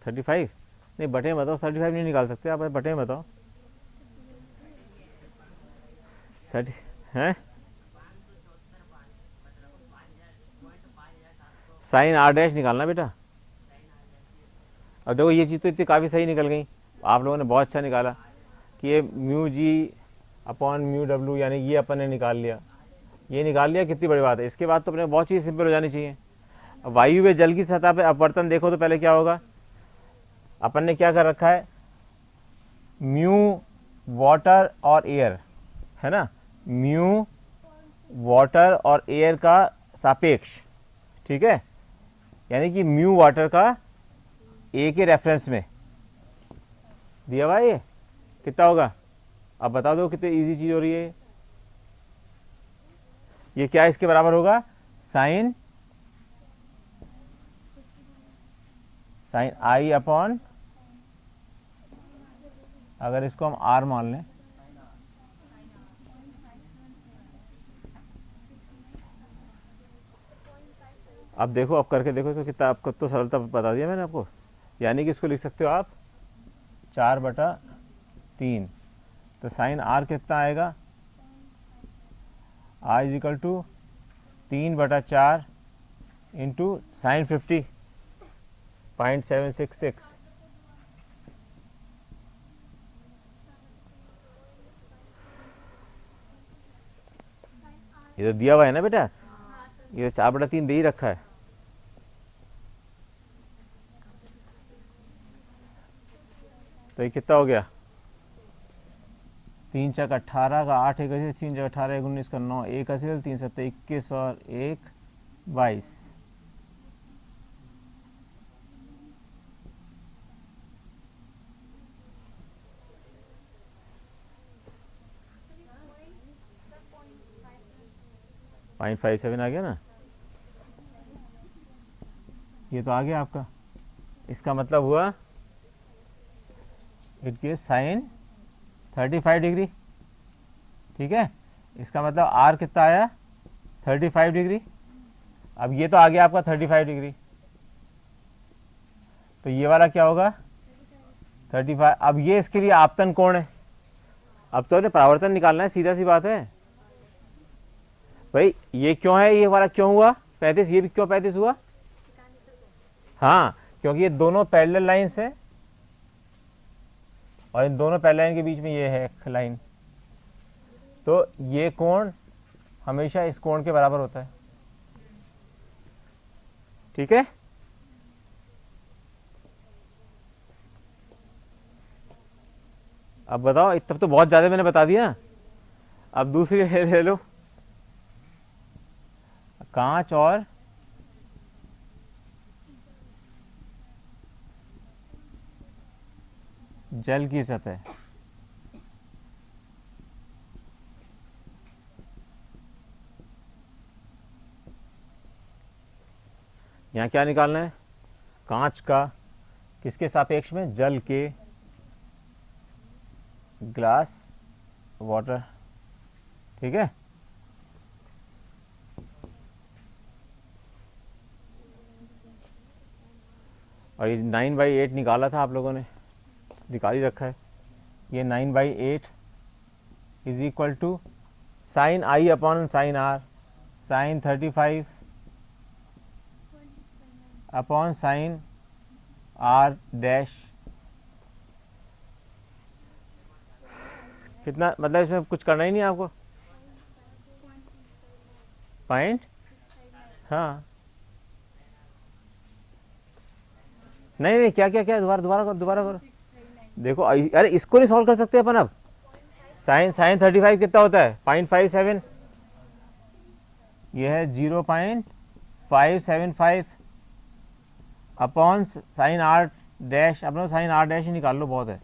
थर्टी फाइव नहीं, बटे में बताओ, 35 नहीं निकाल सकते आप, बटे में बताओ। 30 हैं, साइन आर डैश निकालना बेटा। अब देखो ये चीज़ तो इतनी काफ़ी सही निकल गई, आप लोगों ने बहुत अच्छा निकाला कि ये mu G upon mu W, यानी ये अपन ने निकाल लिया, ये निकाल लिया, कितनी बड़ी बात है। इसके बाद तो अपने बहुत चीज़ सिंपल हो जानी चाहिए। अब वायु में जल की सतह पे अपवर्तन देखो तो पहले क्या होगा, अपन ने क्या कर रखा है, म्यू वाटर और एयर, है ना, म्यू वाटर और एयर का सापेक्ष, ठीक है, यानी कि म्यू वाटर का ए के रेफरेंस में दिया हुआ है, ये कितना होगा, अब बता दो कितनी इजी चीज हो रही है। ये क्या इसके बराबर होगा, साइन आई अपॉन, अगर इसको हम आर मान लें, अब देखो, अब करके देखो इसको कितना, आपको तो सरलता बता दिया मैंने आपको। यानी कि इसको लिख सकते हो आप 4/3, तो साइन आर कितना आएगा, r is equal to 3/4 into sine 50.766। ये तो दिया हुआ है ना बेटा, ये 4/3 दे ही रखा है। तो ये कितना हो गया, 3 चक 18 का 8 एक 3 चक 18 एक 19 का 9 एक 3 7 21 और 1 22। .57 आ गया ना, ये तो आ गया आपका। इसका मतलब हुआ इट गिव साइन 35 डिग्री, ठीक है। इसका मतलब आर कितना आया, 35 डिग्री। अब ये तो आ गया आपका 35 डिग्री, तो ये वाला क्या होगा 35। अब ये इसके लिए आपतन कोण है, अब तो परावर्तन निकालना है, सीधा सी बात है भाई। ये क्यों है, ये वाला क्यों हुआ 35, ये भी क्यों 35 हुआ, हाँ, क्योंकि ये दोनों पैरेलल लाइंस है और इन दोनों पैरेलल लाइन के बीच में ये है एक लाइन, तो ये कोण हमेशा इस कोण के बराबर होता है, ठीक है। अब बताओ, तब तो बहुत ज्यादा मैंने बता दिया। अब दूसरी ले लो, कांच और जल की सतह, यहां क्या निकालना है, कांच का किसके सापेक्ष में, जल के, ग्लास वाटर, ठीक है। और ये 9/8 निकाला था आप लोगों ने, निकाल ही रखा है। ये 9/8 is equal to sine i upon sine r, sine 35 upon sine r dash. कितना, मतलब इसमें कुछ करना ही नहीं आपको, पॉइंट, हाँ नहीं नहीं, क्या क्या क्या, दोबारा दोबारा करो, दोबारा करो। देखो अरे इसको नहीं सॉल्व कर सकते अपन अब। साइन 35 कितना होता है, 0.57, ये है 0.575 अपॉन साइन आर डैश। अपना साइन आर डैश ही निकाल लो, बहुत है,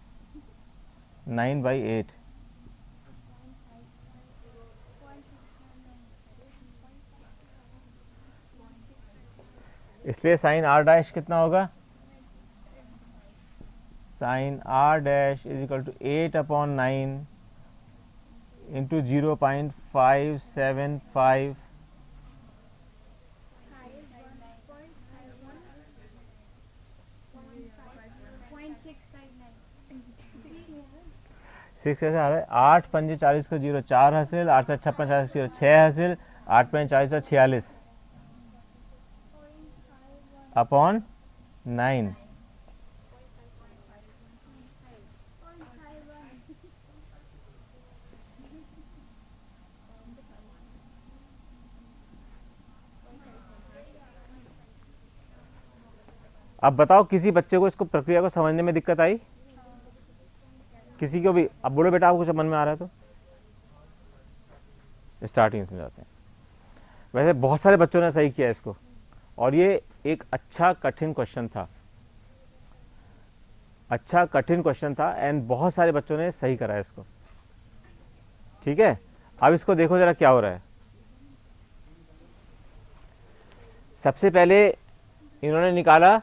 9/8। इसलिए साइन आर डैश कितना होगा, sine r dash is equal to 8/9 into 0.575 6 ऐसे आ रहा है, 8 पंजे 40 का 0 4 हासिल, 8 से 56 40 0 6 हासिल, 8 पंजे 40 का 46 अपॉन 9। अब बताओ किसी बच्चे को इसको प्रक्रिया को समझने में दिक्कत आई, किसी को भी? अब बोलो बेटा आपको कुछ मन में आ रहा है तो स्टार्टिंग में जाते हैं। वैसे बहुत सारे बच्चों ने सही किया इसको, और ये एक अच्छा कठिन क्वेश्चन था, अच्छा कठिन क्वेश्चन था, एंड बहुत सारे बच्चों ने सही करा इसको। ठीक है, अब इसको देखो जरा क्या हो रहा है। सबसे पहले इन्होंने निकाला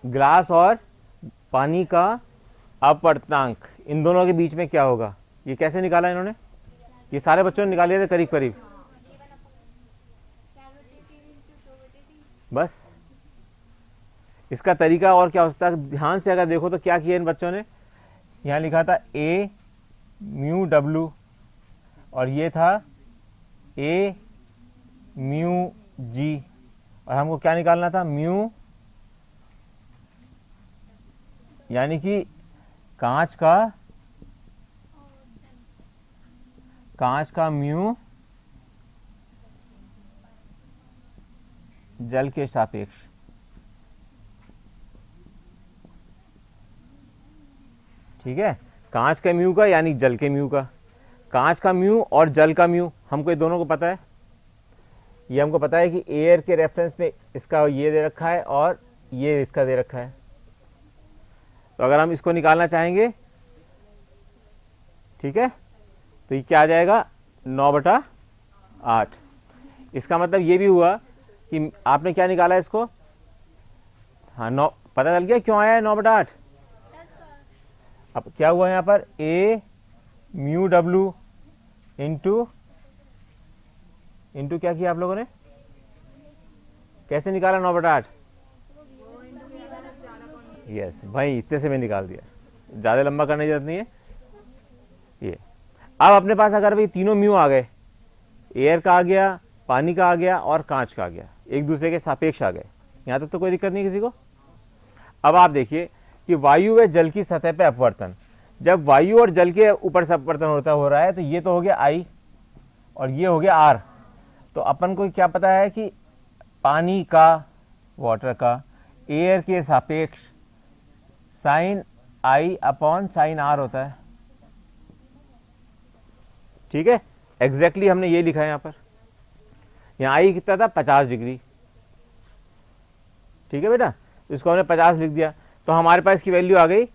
ग्लास और पानी का अपवर्तनांक, इन दोनों के बीच में क्या होगा, ये कैसे निकाला इन्होंने? ये सारे बच्चों ने निकाल लिया था करीब करीब, बस इसका तरीका और क्या हो सकता है, ध्यान से अगर देखो तो क्या किया इन बच्चों ने, यहाँ लिखा था ए म्यू डब्ल्यू, और ये था ए म्यू जी, और हमको क्या निकालना था, म्यू, यानी कि कांच का म्यू जल के सापेक्ष। ठीक है, कांच के म्यू का यानी जल के म्यू का, कांच का म्यू और जल का म्यू हमको ये दोनों को पता है। ये हमको पता है कि एयर के रेफरेंस में इसका ये दे रखा है और ये इसका दे रखा है। तो अगर हम इसको निकालना चाहेंगे, ठीक है, तो ये क्या आ जाएगा, 9/8। इसका मतलब ये भी हुआ कि आपने क्या निकाला इसको, हाँ 9, पता चल गया क्यों आया है 9/8। अब क्या हुआ यहाँ पर, ए म्यू डब्ल्यू इंटू क्या किया आप लोगों ने, कैसे निकाला 9/8? यस भाई, इतने से मैं निकाल दिया, ज़्यादा लंबा करने की जरूरत नहीं है। ये अब अपने पास अगर भाई तीनों म्यू आ गए, एयर का आ गया, पानी का आ गया और कांच का आ गया, एक दूसरे के सापेक्ष आ गए, यहाँ तक तो कोई दिक्कत नहीं किसी को। अब आप देखिए कि वायु व जल की सतह पे अपवर्तन, जब वायु और जल के ऊपर से अपवर्तन हो रहा है तो ये तो हो गया आई और ये हो गया आर। तो अपन को क्या पता है कि पानी का, वाटर का, एयर के सापेक्ष sine i upon sine r होता है। ठीक है, एग्जैक्टली हमने ये लिखा है यहाँ पर, यहाँ आई कितना था, 50 डिग्री। ठीक है बेटा, तो इसको हमने 50 लिख दिया, तो हमारे पास इसकी वैल्यू आ गई,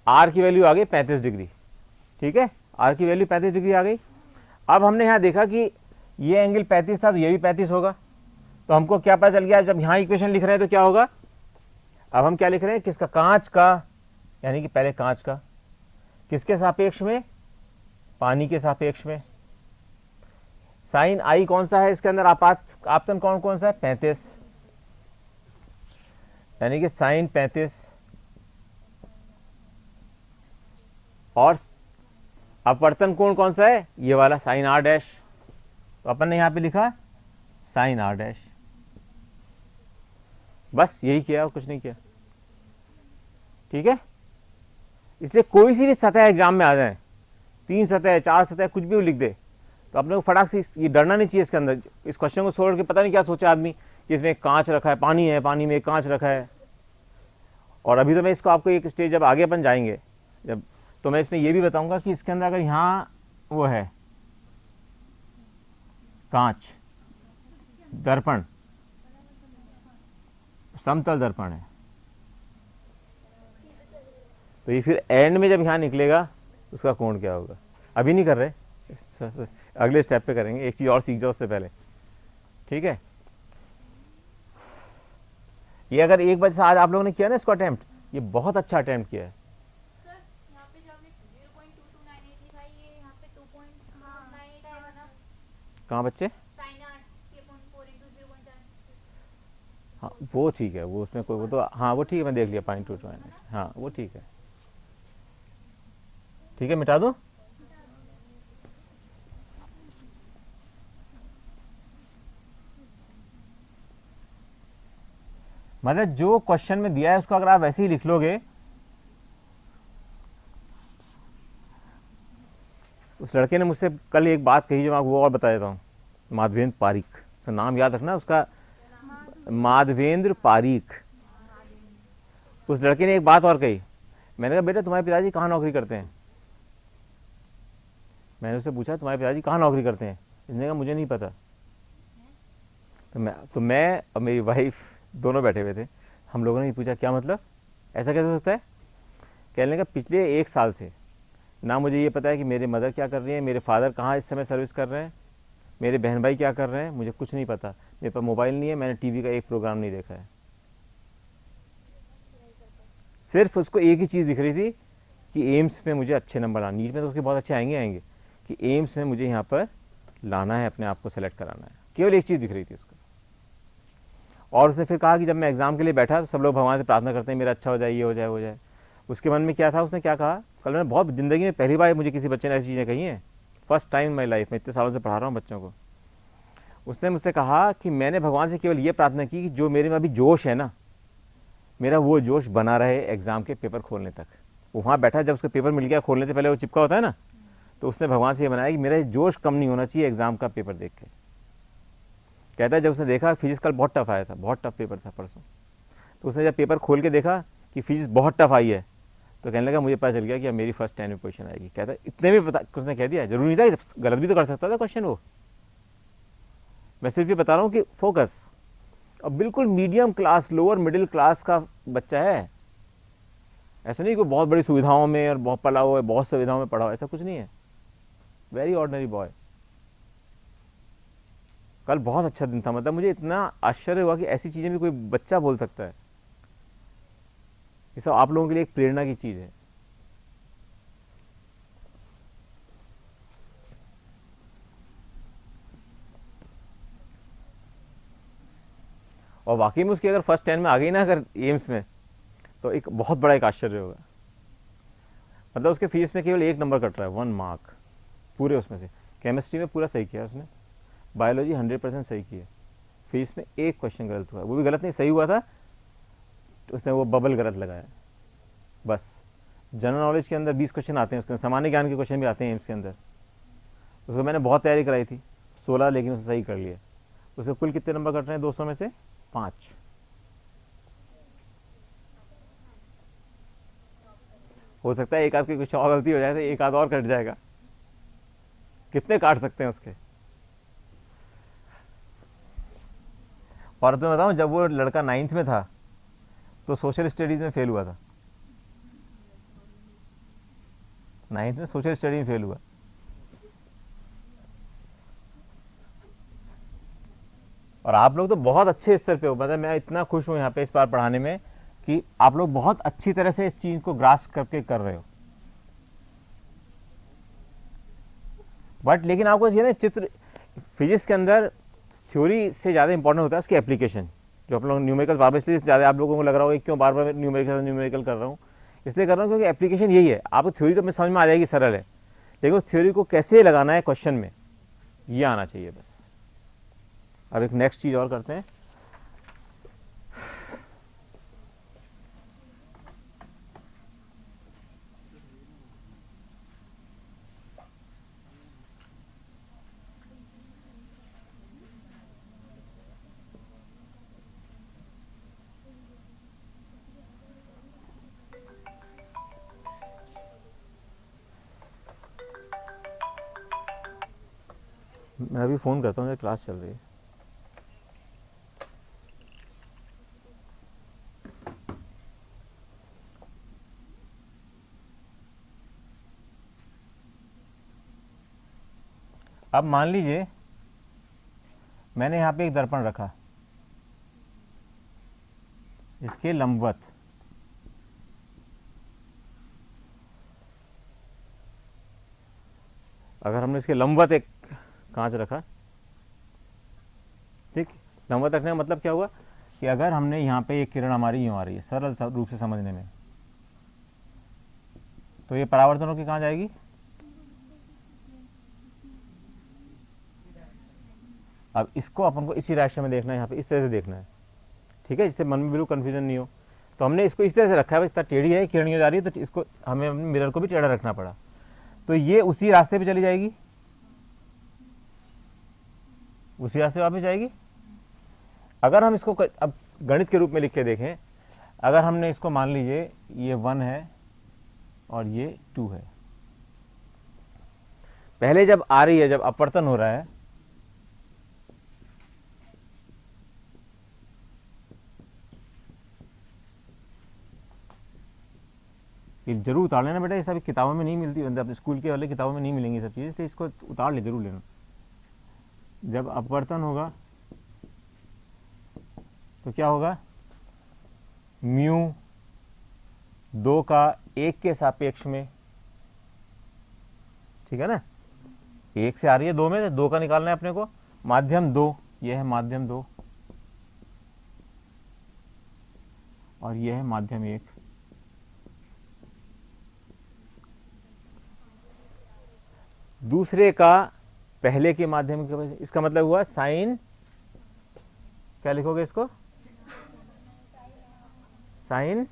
आर की वैल्यू आ गई 35 डिग्री। ठीक है, आर की वैल्यू 35 डिग्री आ गई। अब हमने यहाँ देखा कि ये एंगल 35 था तो ये भी 35 होगा, तो हमको क्या पता चल गया, जब यहाँ इक्वेशन लिख रहे हैं तो क्या होगा, अब हम क्या लिख रहे हैं, किसका, कांच का, यानी कि पहले कांच का, किसके सापेक्ष में, पानी के सापेक्ष में। साइन आई कौन सा है इसके अंदर, आपतन कौन सा है, 35, यानी कि साइन 35, और अपवर्तन कोण कौन सा है, ये वाला साइन आर डैश। तो अपन ने यहाँ पे लिखा साइन आर डैश, बस यही किया और कुछ नहीं किया। ठीक है, इसलिए कोई सी भी सतह एग्जाम में आ जाए, 3 सतह 4 सतह कुछ भी वो लिख दे, तो अपने को फटाक से ये डरना नहीं चाहिए इसके अंदर। इस क्वेश्चन को छोड़ के पता नहीं क्या सोचा आदमी कि इसमें कांच रखा है, पानी है, पानी में एक कांच रखा है। और अभी तो मैं इसको आपको एक स्टेज जब आगे अपन जाएंगे जब, तो मैं इसमें ये भी बताऊंगा कि इसके अंदर अगर यहाँ वो है कांच, दर्पण, समतल दर्पण है, तो ये फिर एंड में जब यहाँ निकलेगा उसका कोण क्या होगा। अभी नहीं कर रहे, अगले स्टेप पे करेंगे, एक चीज और सीख जाओ उससे पहले। ठीक है, ये अगर एक बजे से आज आप लोगों ने किया ना इसको अटेम्प्ट, ये बहुत अच्छा अटेम्प्ट किया है। सर यहाँ पे जो आपने 0.2298 लिखा है, ये यहाँ पे 2.98 आएगा ना? कहाँ बच्चे? साइन आर के 4 into 0.4। हाँ वो ठीक है, वो उसमें कोई वो तो हाँ वो ठीक है, मैं देख लिया 0.22, हाँ वो ठीक है। ठीक है, मिटा दूं? मतलब जो क्वेश्चन में दिया है उसको अगर आप वैसे ही लिख लोगे, उस लड़के ने मुझसे कल एक बात कही जो मैं वो और बता देता हूँ, माधवेंद्र पारीक, तो नाम याद रखना उसका, माधवेंद्र पारीक। उस लड़के ने एक बात और कही, मैंने कहा बेटा तुम्हारे पिताजी कहाँ नौकरी करते हैं? मैंने उससे पूछा तुम्हारे पिताजी कहाँ नौकरी करते हैं? इसने कहा मुझे नहीं पता। तो मैं और मेरी वाइफ दोनों बैठे हुए थे, हम लोगों ने पूछा क्या मतलब, ऐसा कैसे हो सकता है? कहने का पिछले 1 साल से ना मुझे ये पता है कि मेरे मदर क्या कर रही है, मेरे फादर कहाँ इस समय सर्विस कर रहे हैं, मेरे बहन भाई क्या कर रहे हैं, मुझे कुछ नहीं पता। मेरे पास मोबाइल नहीं है, मैंने टीवी का एक प्रोग्राम नहीं देखा है। सिर्फ उसको एक ही चीज़ दिख रही थी कि एम्स में मुझे अच्छे नंबर आने, नीट में तो उसके बहुत अच्छे आएंगे, कि एम्स में मुझे यहाँ पर लाना है, अपने आप को सेलेक्ट कराना है, केवल एक चीज़ दिख रही थी उसको। और उसने फिर कहा कि जब मैं एग्ज़ाम के लिए बैठा तो सब लोग भगवान से प्रार्थना करते हैं मेरा अच्छा हो जाए, ये हो जाए, वो जाए। उसके मन में क्या था, उसने क्या कहा, कल मैं बहुत ज़िंदगी में पहली बार मुझे किसी बच्चे ने ऐसी चीज़ें कही हैं, first time in my life में, इतने सालों से पढ़ा रहा हूँ बच्चों को। उसने मुझसे कहा कि मैंने भगवान से केवल ये प्रार्थना की कि जो मेरे में अभी जोश है ना, मेरा वो जोश बना रहे एग्ज़ाम के पेपर खोलने तक। वो वहाँ बैठा, जब उसका पेपर मिल गया, खोलने से पहले वो चिपका होता है ना, तो उसने भगवान से ये बनाया कि मेरा जोश कम नहीं होना चाहिए एग्ज़ाम का पेपर देख के। कहता है जब उसने देखा फिजिक्स कल बहुत टफ आया था, बहुत टफ पेपर था परसों, तो उसने जब पेपर खोल के देखा कि फिजिक्स बहुत टफ आई है, तो कहने लगा मुझे पता चल गया कि अब मेरी फर्स्ट 10 में पोजीशन आएगी। कहता है इतने में पता, उसने कह दिया, जरूरी नहीं था, गलत भी तो कर सकता था क्वेश्चन वो। मैं सिर्फ ये बता रहा हूँ कि फोकस। अब बिल्कुल medium class, lower middle class का बच्चा है, ऐसा नहीं कोई बहुत बड़ी सुविधाओं में और बहुत पढ़ा हुआ है, बहुत सुविधाओं में पढ़ा हुआ, ऐसा कुछ नहीं है। Very ordinary boy. कल बहुत अच्छा दिन था, मतलब मुझे इतना आश्चर्य हुआ कि ऐसी चीजें भी कोई बच्चा बोल सकता है। ये सब आप लोगों के लिए एक प्रेरणा की चीज है। और वाकई में उसकी अगर फर्स्ट 10 में आ गई ना अगर एम्स में, तो एक बहुत बड़ा एक आश्चर्य होगा। मतलब उसके फिजिक्स में केवल 1 नंबर कट रहा है, 1 मार्क पूरे उसमें से। केमिस्ट्री में पूरा सही किया उसने, बायोलॉजी 100% सही की है, फिजिक्स में 1 क्वेश्चन गलत हुआ, वो भी गलत नहीं, सही हुआ था, तो उसने वो बबल गलत लगाया बस। जनरल नॉलेज के अंदर 20 क्वेश्चन आते हैं, उसके सामान्य ज्ञान के क्वेश्चन भी आते हैं एम्स के अंदर। उसको मैंने बहुत तैयारी कराई थी, 16, लेकिन उसने सही कर लिया। उसके कुल कितने नंबर कट रहे हैं 200 में से? 5। हो सकता है एक आध की कुछ और गलती हो जाए तो एक आध और कट जाएगा, कितने काट सकते हैं उसके। और तुम्हें बताऊं, जब वो लड़का 9th में था तो सोशल स्टडीज में फेल हुआ था, 9th में सोशल स्टडी में फेल हुआ। और आप लोग तो बहुत अच्छे स्तर पे हो, मतलब मैं इतना खुश हूं यहाँ पे इस बार पढ़ाने में कि आप लोग बहुत अच्छी तरह से इस चीज को ग्रास्प करके कर रहे हो। बट लेकिन आपको ये ना, चित्र फिजिक्स के अंदर थ्योरी से ज़्यादा इंपॉर्टेंट होता है उसकी एप्लीकेशन। जो आप लोग न्यूमेरिकल बार बार, इसलिए ज़्यादा आप लोगों को लग रहा होगा क्यों बार बार न्यूमेरिकल कर रहा हूँ, इसलिए कर रहा हूँ क्योंकि एप्लीकेशन यही है। आपको थ्योरी तो मैं समझ में आ जाएगी, सरल है, लेकिन उस थ्योरी को कैसे लगाना है क्वेश्चन में, ये आना चाहिए बस। अब एक नेक्स्ट चीज़ और करते हैं। मैं अभी फ़ोन करता हूँ, क्लास चल रही है। अब मान लीजिए मैंने यहाँ पे एक दर्पण रखा, इसके लंबवत, अगर हमने इसके लंबवत एक कांच रखा, ठीक, लंबवत रखने का मतलब क्या हुआ कि अगर हमने यहाँ पे एक किरण हमारी यूँ आ रही है, सरल रूप से समझने में, तो ये परावर्तन होकर कहाँ जाएगी, अब इसको अपन को इसी डायरेक्शन में देखना है, यहाँ पे इस तरह से देखना है, ठीक है, जिससे मन में बिल्कुल कन्फ्यूजन नहीं हो। तो हमने इसको इस तरह से रखा है, इतना टेढ़ी है, किरण यूँ जा रही है, तो इसको हमें अपने मिरर को भी टेढ़ा रखना पड़ा, तो ये उसी रास्ते पे चली जाएगी, उसी रास्ते पे वापस जाएगी। अगर हम इसको अब गणित के रूप में लिख के देखें, अगर हमने इसको मान लीजिए ये 1 है और ये 2 है, पहले जब आ रही है, जब अपवर्तन हो रहा है, ये जरूर उतार लेना बेटा, ये सब किताबों में नहीं मिलती, मतलब स्कूल के वाले किताबों में नहीं मिलेंगी सब चीज़ें, तो इसको उतार ले, जरूर लेना। जब अपवर्तन होगा तो क्या होगा, म्यू 2 का 1 के सापेक्ष में, ठीक है ना, 1 से आ रही है 2 में, तो 2 का निकालना है अपने को, माध्यम 2, यह है माध्यम 2 और यह है माध्यम 1। दूसरे का पहले के माध्यम के, इसका मतलब हुआ साइन, क्या लिखोगे इसको, साइन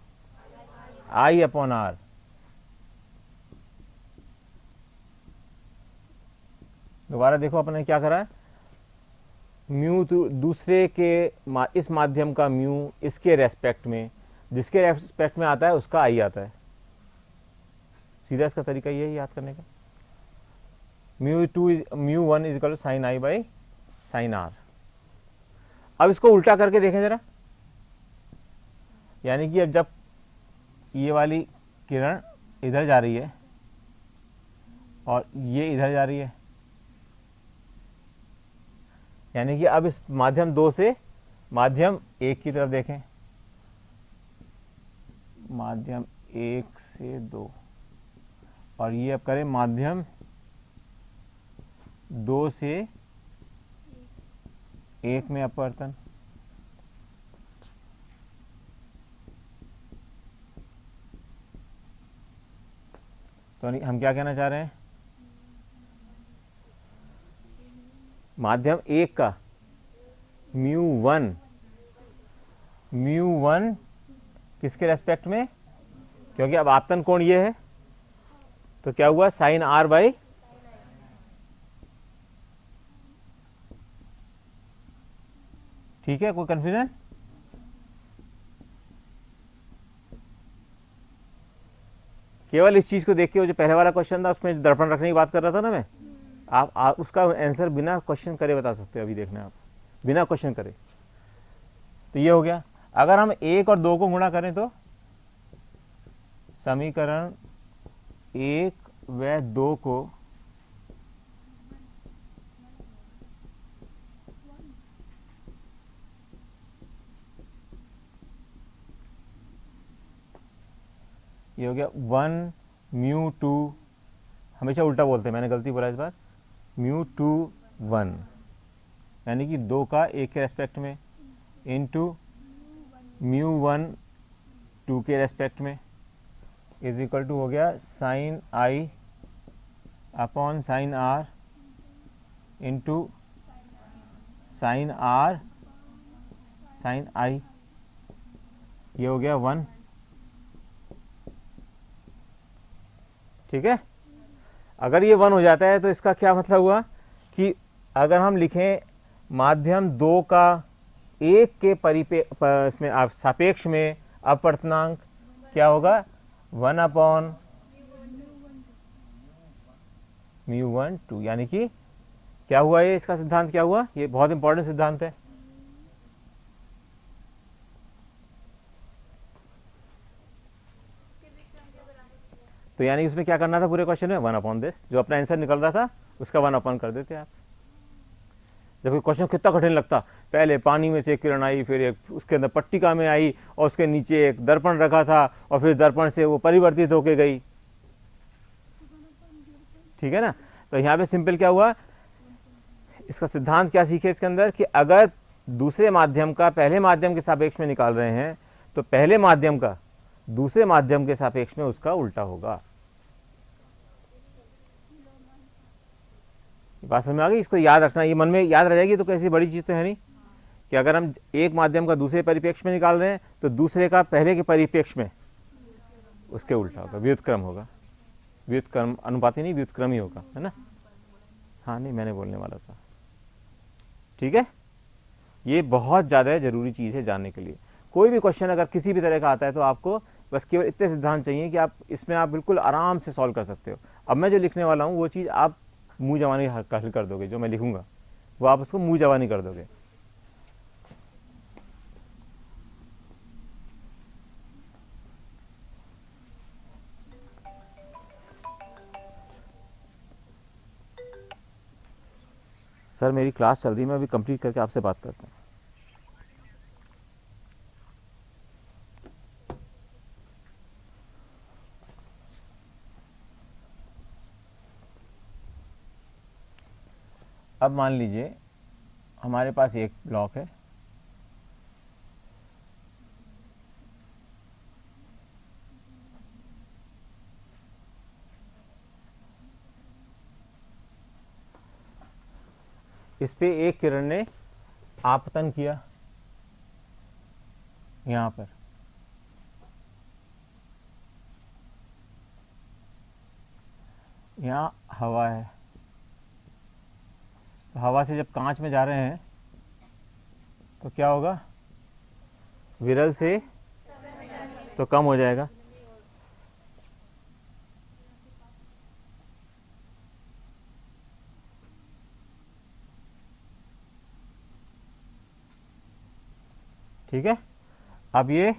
आई अपॉन आर। दोबारा देखो अपने क्या करा है, म्यू दूसरे के इस माध्यम का म्यू इसके रेस्पेक्ट में, जिसके रेस्पेक्ट में आता है उसका आई आता है, सीधा इसका तरीका ये है याद करने का। Mu 1 is equal to sine i by sine r. अब इसको उल्टा करके देखें जरा, यानी कि अब जब ये वाली किरण इधर जा रही है और ये इधर जा रही है, यानी कि अब इस माध्यम 2 से माध्यम 1 की तरफ देखें, माध्यम 1 से 2, और ये अब करें माध्यम 2 से 1 में अपवर्तन। तो हम क्या कहना चाह रहे हैं, माध्यम 1 का म्यू 1 किसके रेस्पेक्ट में, क्योंकि अब आपतन कोण ये है, तो क्या हुआ, साइन आर बाई, ठीक है, कोई कंफ्यूजन, केवल इस चीज को देख के, जो पहले वाला क्वेश्चन था उसमें दर्पण रखने की बात कर रहा था ना मैं, आप उसका आंसर बिना क्वेश्चन करे बता सकते हो, अभी देखना है आप, बिना क्वेश्चन करे। तो ये हो गया। अगर हम 1 और 2 को गुणा करें तो समीकरण 1 व 2 को ये हो गया 1 म्यू 2, हमेशा उल्टा बोलते हैं, मैंने गलती बोला इस बार, म्यू 2 1, यानी कि 2 का 1 के रेस्पेक्ट में, इंटू म्यू 1 2 के रेस्पेक्ट में, इज इक्वल टू हो गया sine i upon sine r into sine r sine i, ये हो गया 1। ठीक है, अगर ये 1 हो जाता है तो इसका क्या मतलब हुआ कि अगर हम लिखें माध्यम 2 का 1 के इसमें सापेक्ष में अपवर्तनांक क्या होगा, 1/μ1/2, यानी कि क्या हुआ, ये इसका सिद्धांत क्या हुआ, ये बहुत इंपॉर्टेंट सिद्धांत है। तो यानी उसमें क्या करना था पूरे क्वेश्चन में, 1/this, जो अपना आंसर निकल रहा था उसका 1 कर देते आप। जब क्वेश्चन कितना कठिन लगता, पहले पानी में से एक किरण आई, फिर एक उसके अंदर पट्टिका में आई, और उसके नीचे एक दर्पण रखा था, और फिर दर्पण से वो परिवर्तित होके गई। ठीक है ना, तो यहाँ पे सिंपल क्या हुआ, इसका सिद्धांत क्या सीखे इसके अंदर कि अगर दूसरे माध्यम का पहले माध्यम के सापेक्ष में निकाल रहे हैं तो पहले माध्यम का दूसरे माध्यम के सापेक्ष में उसका उल्टा होगा। बात समझ में आ गई, इसको याद रखना, ये मन में याद रह जाएगी तो कैसी बड़ी चीज तो है नहीं कि अगर हम एक माध्यम का दूसरे परिप्रेक्ष्य में निकाल रहे हैं तो दूसरे का पहले के परिप्रेक्ष्य में उसके उल्टा होगा, व्युत्क्रम होगा, व्युत्क्रम अनुपाती नहीं, व्युत्क्रम ही होगा, है ना। हाँ नहीं, मैंने बोलने वाला था। ठीक है, ये बहुत ज़्यादा जरूरी चीज़ है जानने के लिए। कोई भी क्वेश्चन अगर किसी भी तरह का आता है तो आपको बस केवल इतने सिद्धांत चाहिए कि आप इसमें आप बिल्कुल आराम से सॉल्व कर सकते हो। अब मैं जो लिखने वाला हूँ वो चीज़ आप मुंह जवानी हासिल कर दोगे, जो मैं लिखूंगा वो आप उसको मुंह जवानी कर दोगे। सर मेरी क्लास चल रही है, मैं अभी कंप्लीट करके आपसे बात करता हूँ। अब मान लीजिए हमारे पास एक ब्लॉक है, इस पे एक किरण ने आपतन किया, यहां पर यहां हवा है, तो हवा से जब कांच में जा रहे हैं तो क्या होगा, विरल से तो कम हो जाएगा, ठीक है। अब ये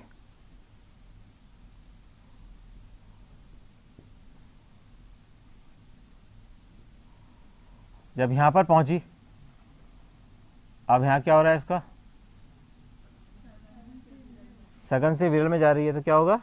जब यहां पर पहुंची, अब यहां क्या हो रहा है, इसका सघन से विरल में जा रही है, तो क्या होगा,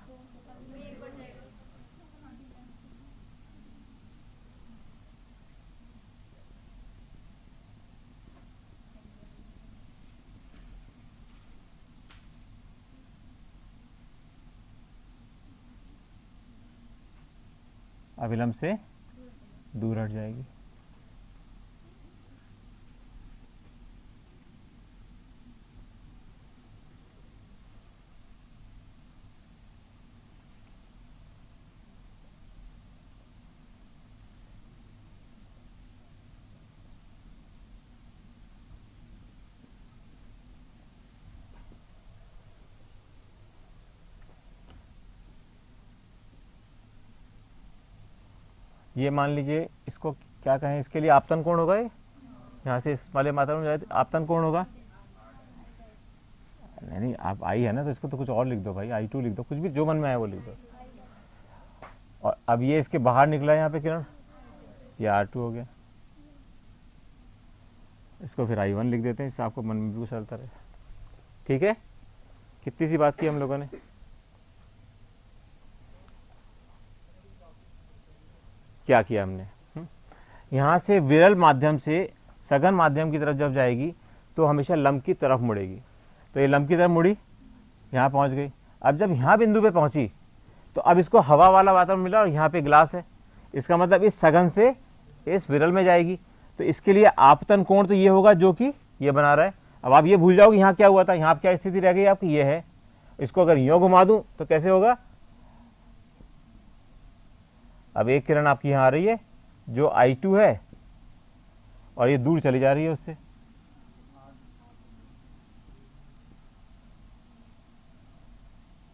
अविलंब से दूर हट जाएगी। ये मान लीजिए इसको क्या कहें, इसके लिए आपतन कोण होगा, ये यहाँ से इस वाले मात्रा में जाए तो आपतन कोण होगा, नहीं आप आई है ना तो इसको तो कुछ और लिख दो भाई, I2 लिख दो, कुछ भी जो मन में आए वो लिख दो। और अब ये इसके बाहर निकला यहाँ पे किरण, ये R2 हो गया, इसको फिर I1 लिख देते हैं, इससे आपको मन में भी चलता रहे। ठीक है, कितनी सी बात की हम लोगों ने। क्या किया हमने, यहाँ से विरल माध्यम से सघन माध्यम की तरफ जब जाएगी तो हमेशा लंब की तरफ मुड़ेगी, तो ये लंब की तरफ मुड़ी, यहाँ पहुँच गई। अब जब यहाँ बिंदु पे पहुँची तो अब इसको हवा वाला वातावरण मिला और यहाँ पे ग्लास है, इसका मतलब इस सघन से इस विरल में जाएगी, तो इसके लिए आपतन कोण तो ये होगा जो कि ये बना रहा है। अब आप ये भूल जाओगे यहाँ क्या हुआ था, यहाँ क्या स्थिति रह गई आपकी, ये है। इसको अगर यूं घुमा दूं तो कैसे होगा, अब एक किरण आपकी यहाँ आ रही है जो I2 है और ये दूर चली जा रही है उससे,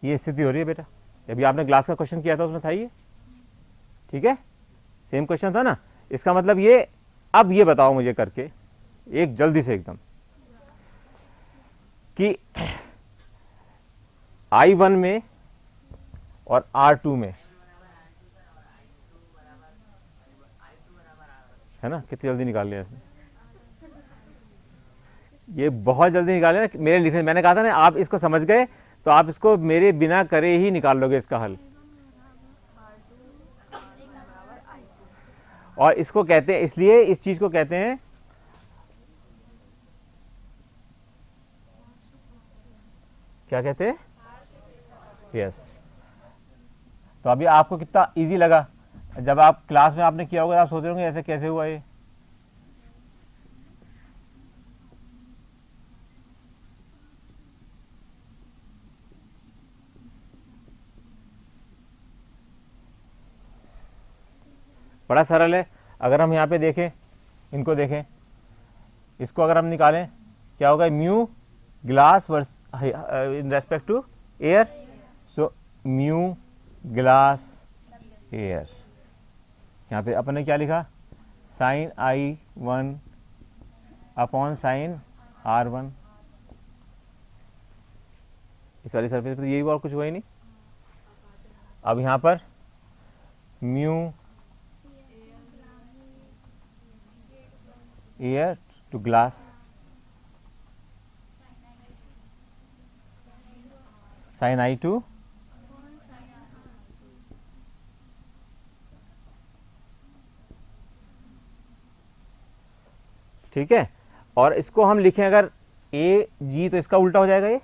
ये स्थिति हो रही है बेटा। अभी आपने ग्लास का क्वेश्चन किया था उसमें था ये, ठीक है, सेम क्वेश्चन था ना। इसका मतलब ये, अब ये बताओ मुझे करके एक जल्दी से एकदम कि I1 में और R2 में, है ना, कितनी जल्दी निकाल लिया इसने, ये बहुत जल्दी निकाल लिया ना मेरे लिखने। मैंने कहा था ना आप इसको समझ गए तो आप इसको मेरे बिना करे ही निकाल लोगे इसका हल। और इसको कहते हैं, इसलिए इस चीज को कहते हैं क्या कहते हैं, यस। तो अभी आपको कितना इजी लगा, जब आप क्लास में आपने किया होगा आप सोच रहे होंगे ऐसे कैसे हुआ ये। बड़ा सरल है। अगर हम यहाँ पे देखें, इनको देखें, इसको अगर हम निकालें क्या होगा, mu glass versus in respect to air, so mu glass air. यहाँ पे अपन ने क्या लिखा, sign I1 upon sine R1। इस वाली सरफेस पर यही हुआ और कुछ हुआ ही नहीं। अब यहाँ पर mu air to glass, sine I2 ठीक है। और इसको हम लिखें अगर ए जी तो इसका उल्टा हो जाएगा। ये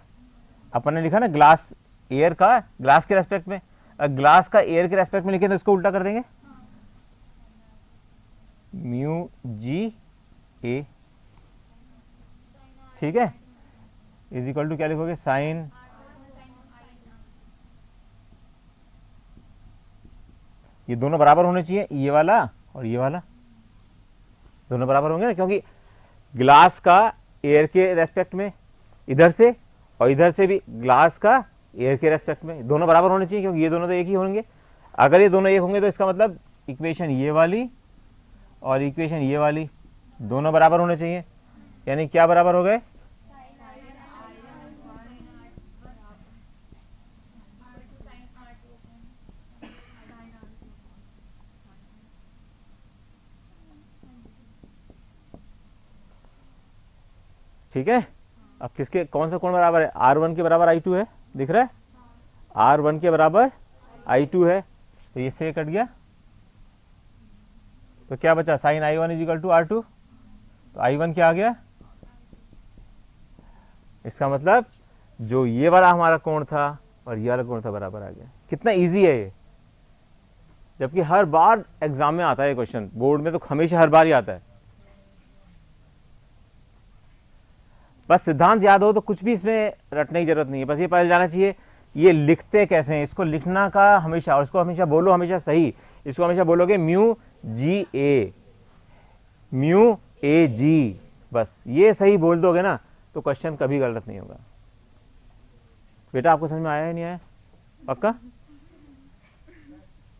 अपन ने लिखा ना ग्लास एयर का ग्लास के रेस्पेक्ट में, ग्लास का एयर के रेस्पेक्ट में लिखे तो इसको उल्टा कर देंगे, म्यू जी ए, ठीक है, इज इक्वल टू क्या लिखोगे, साइन ये दोनों बराबर होने चाहिए, ये वाला और ये वाला दोनों बराबर होंगे ना, क्योंकि ग्लास का एयर के रेस्पेक्ट में इधर से और इधर से भी ग्लास का एयर के रेस्पेक्ट में दोनों बराबर होने चाहिए, क्योंकि ये दोनों तो एक ही होंगे। अगर ये दोनों एक होंगे तो इसका मतलब इक्वेशन ये वाली और इक्वेशन ये वाली दोनों बराबर होने चाहिए। यानी क्या बराबर हो गए, ठीक है। अब किसके कौन सा कोण बराबर है, R1 के बराबर I2 है, दिख रहा है, R1 के बराबर I2 है, तो ये से कट गया, तो क्या बचा, sign I1 is equal to R2, तो I1 क्या आ गया, इसका मतलब जो ये वाला हमारा कोण था और ये वाला कोण था बराबर आ गया। कितना इजी है ये, जबकि हर बार एग्जाम में आता है ये क्वेश्चन, बोर्ड में तो हमेशा हर बार ही आता है। बस सिद्धांत याद हो तो कुछ भी इसमें रटने की जरूरत नहीं है, बस ये पता जाना चाहिए ये लिखते कैसे हैं, इसको लिखना का हमेशा, और इसको हमेशा बोलो हमेशा सही, इसको हमेशा बोलोगे mu G A, mu A जी, बस ये सही बोल दोगे ना तो क्वेश्चन कभी गलत नहीं होगा। बेटा आपको समझ में आया है नहीं आया, पक्का,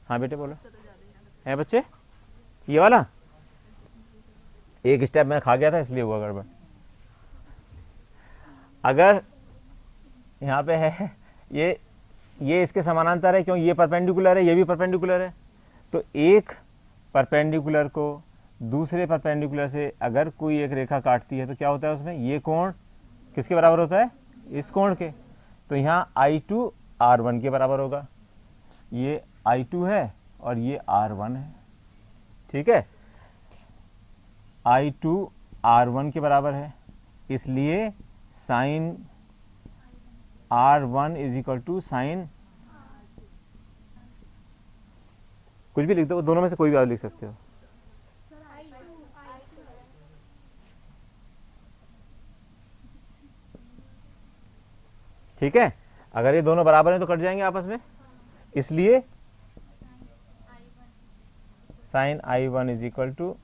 हाँ बेटे बोलो, है बच्चे, ये वाला एक स्टेप मैं खा गया था इसलिए हुआ गड़बड़। अगर यहाँ पे है ये इसके समानांतर है, क्योंकि ये परपेंडिकुलर है, ये भी परपेंडिकुलर है, तो एक परपेंडिकुलर को दूसरे परपेंडिकुलर से अगर कोई एक रेखा काटती है तो क्या होता है उसमें, ये कोण किसके बराबर होता है, इस कोण के। तो यहाँ I2 R1 के बराबर होगा, ये I2 है और ये R1 है, ठीक है, I2 R1 के बराबर है, इसलिए sine R1 is equal to sine, कुछ भी लिख दो, दोनों में से कोई भी आप लिख सकते हो, ठीक है, अगर ये दोनों बराबर हैं तो कट जाएंगे आपस में, इसलिए sign I1 is equal to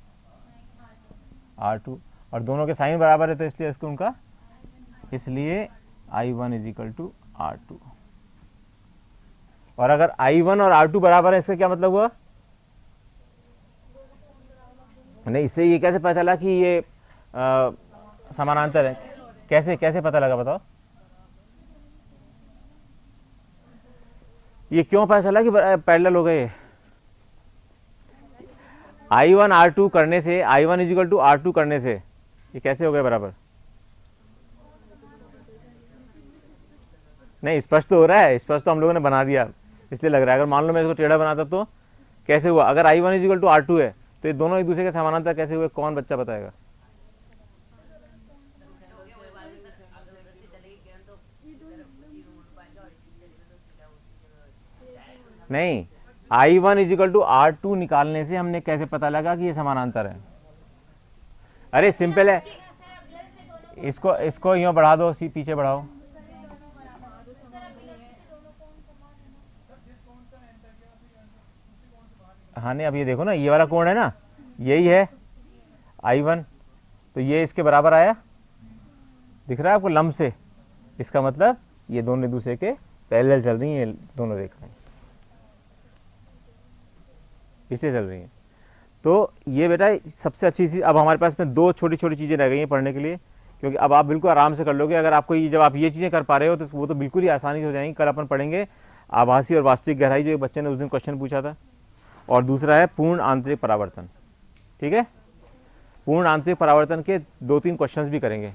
R2, और दोनों के साइन बराबर है तो इसलिए इसको उनका, इसलिए I1 is equal to R2। और अगर I1 और R2 बराबर है, इसका क्या मतलब हुआ? नहीं, इससे ये कैसे पता चला कि ये समानांतर है? कैसे कैसे पता लगा बताओ? ये क्यों पता चला कि पैरेलल हो गए? I1 R2 करने से, I1 is equal to R2 करने से ये कैसे हो गए बराबर? नहीं, स्पष्ट तो हो रहा है, स्पष्ट तो हम लोगों ने बना दिया, इसलिए लग रहा है। अगर मान लो मैं इसको टेढ़ा बनाता तो कैसे हुआ? अगर I1 is equal to R2 है तो ये दोनों एक दूसरे के समानांतर कैसे हुए? कौन बच्चा बताएगा? नहीं, I1 is equal to R2 निकालने से हमने कैसे पता लगा कि ये समानांतर है? अरे सिंपल है, इसको इसको यूँ बढ़ा दो, पीछे बढ़ाओ। हाँ नहीं, अब ये देखो ना, ये वाला कोण है ना, यही है I1, तो ये इसके बराबर आया, दिख रहा है आपको लंब से? इसका मतलब ये दोनों एक दूसरे के पैरेलल चल रही हैं, दोनों रेखाएं इसलिए चल रही हैं। तो ये बेटा सबसे अच्छी चीज़, अब हमारे पास में दो छोटी छोटी चीज़ें रह गई हैं पढ़ने के लिए, क्योंकि अब आप बिल्कुल आराम से कर लोगे। अगर आपको ये, जब आप ये चीज़ें कर पा रहे हो तो वो तो बिल्कुल ही आसानी से हो जाएंगी। कल अपन पढ़ेंगे आभासी और वास्तविक गहराई, जो एक बच्चे ने उस दिन क्वेश्चन पूछा था, और दूसरा है पूर्ण आंतरिक परावर्तन। ठीक है, पूर्ण आंतरिक परावर्तन के 2-3 क्वेश्चंस भी करेंगे।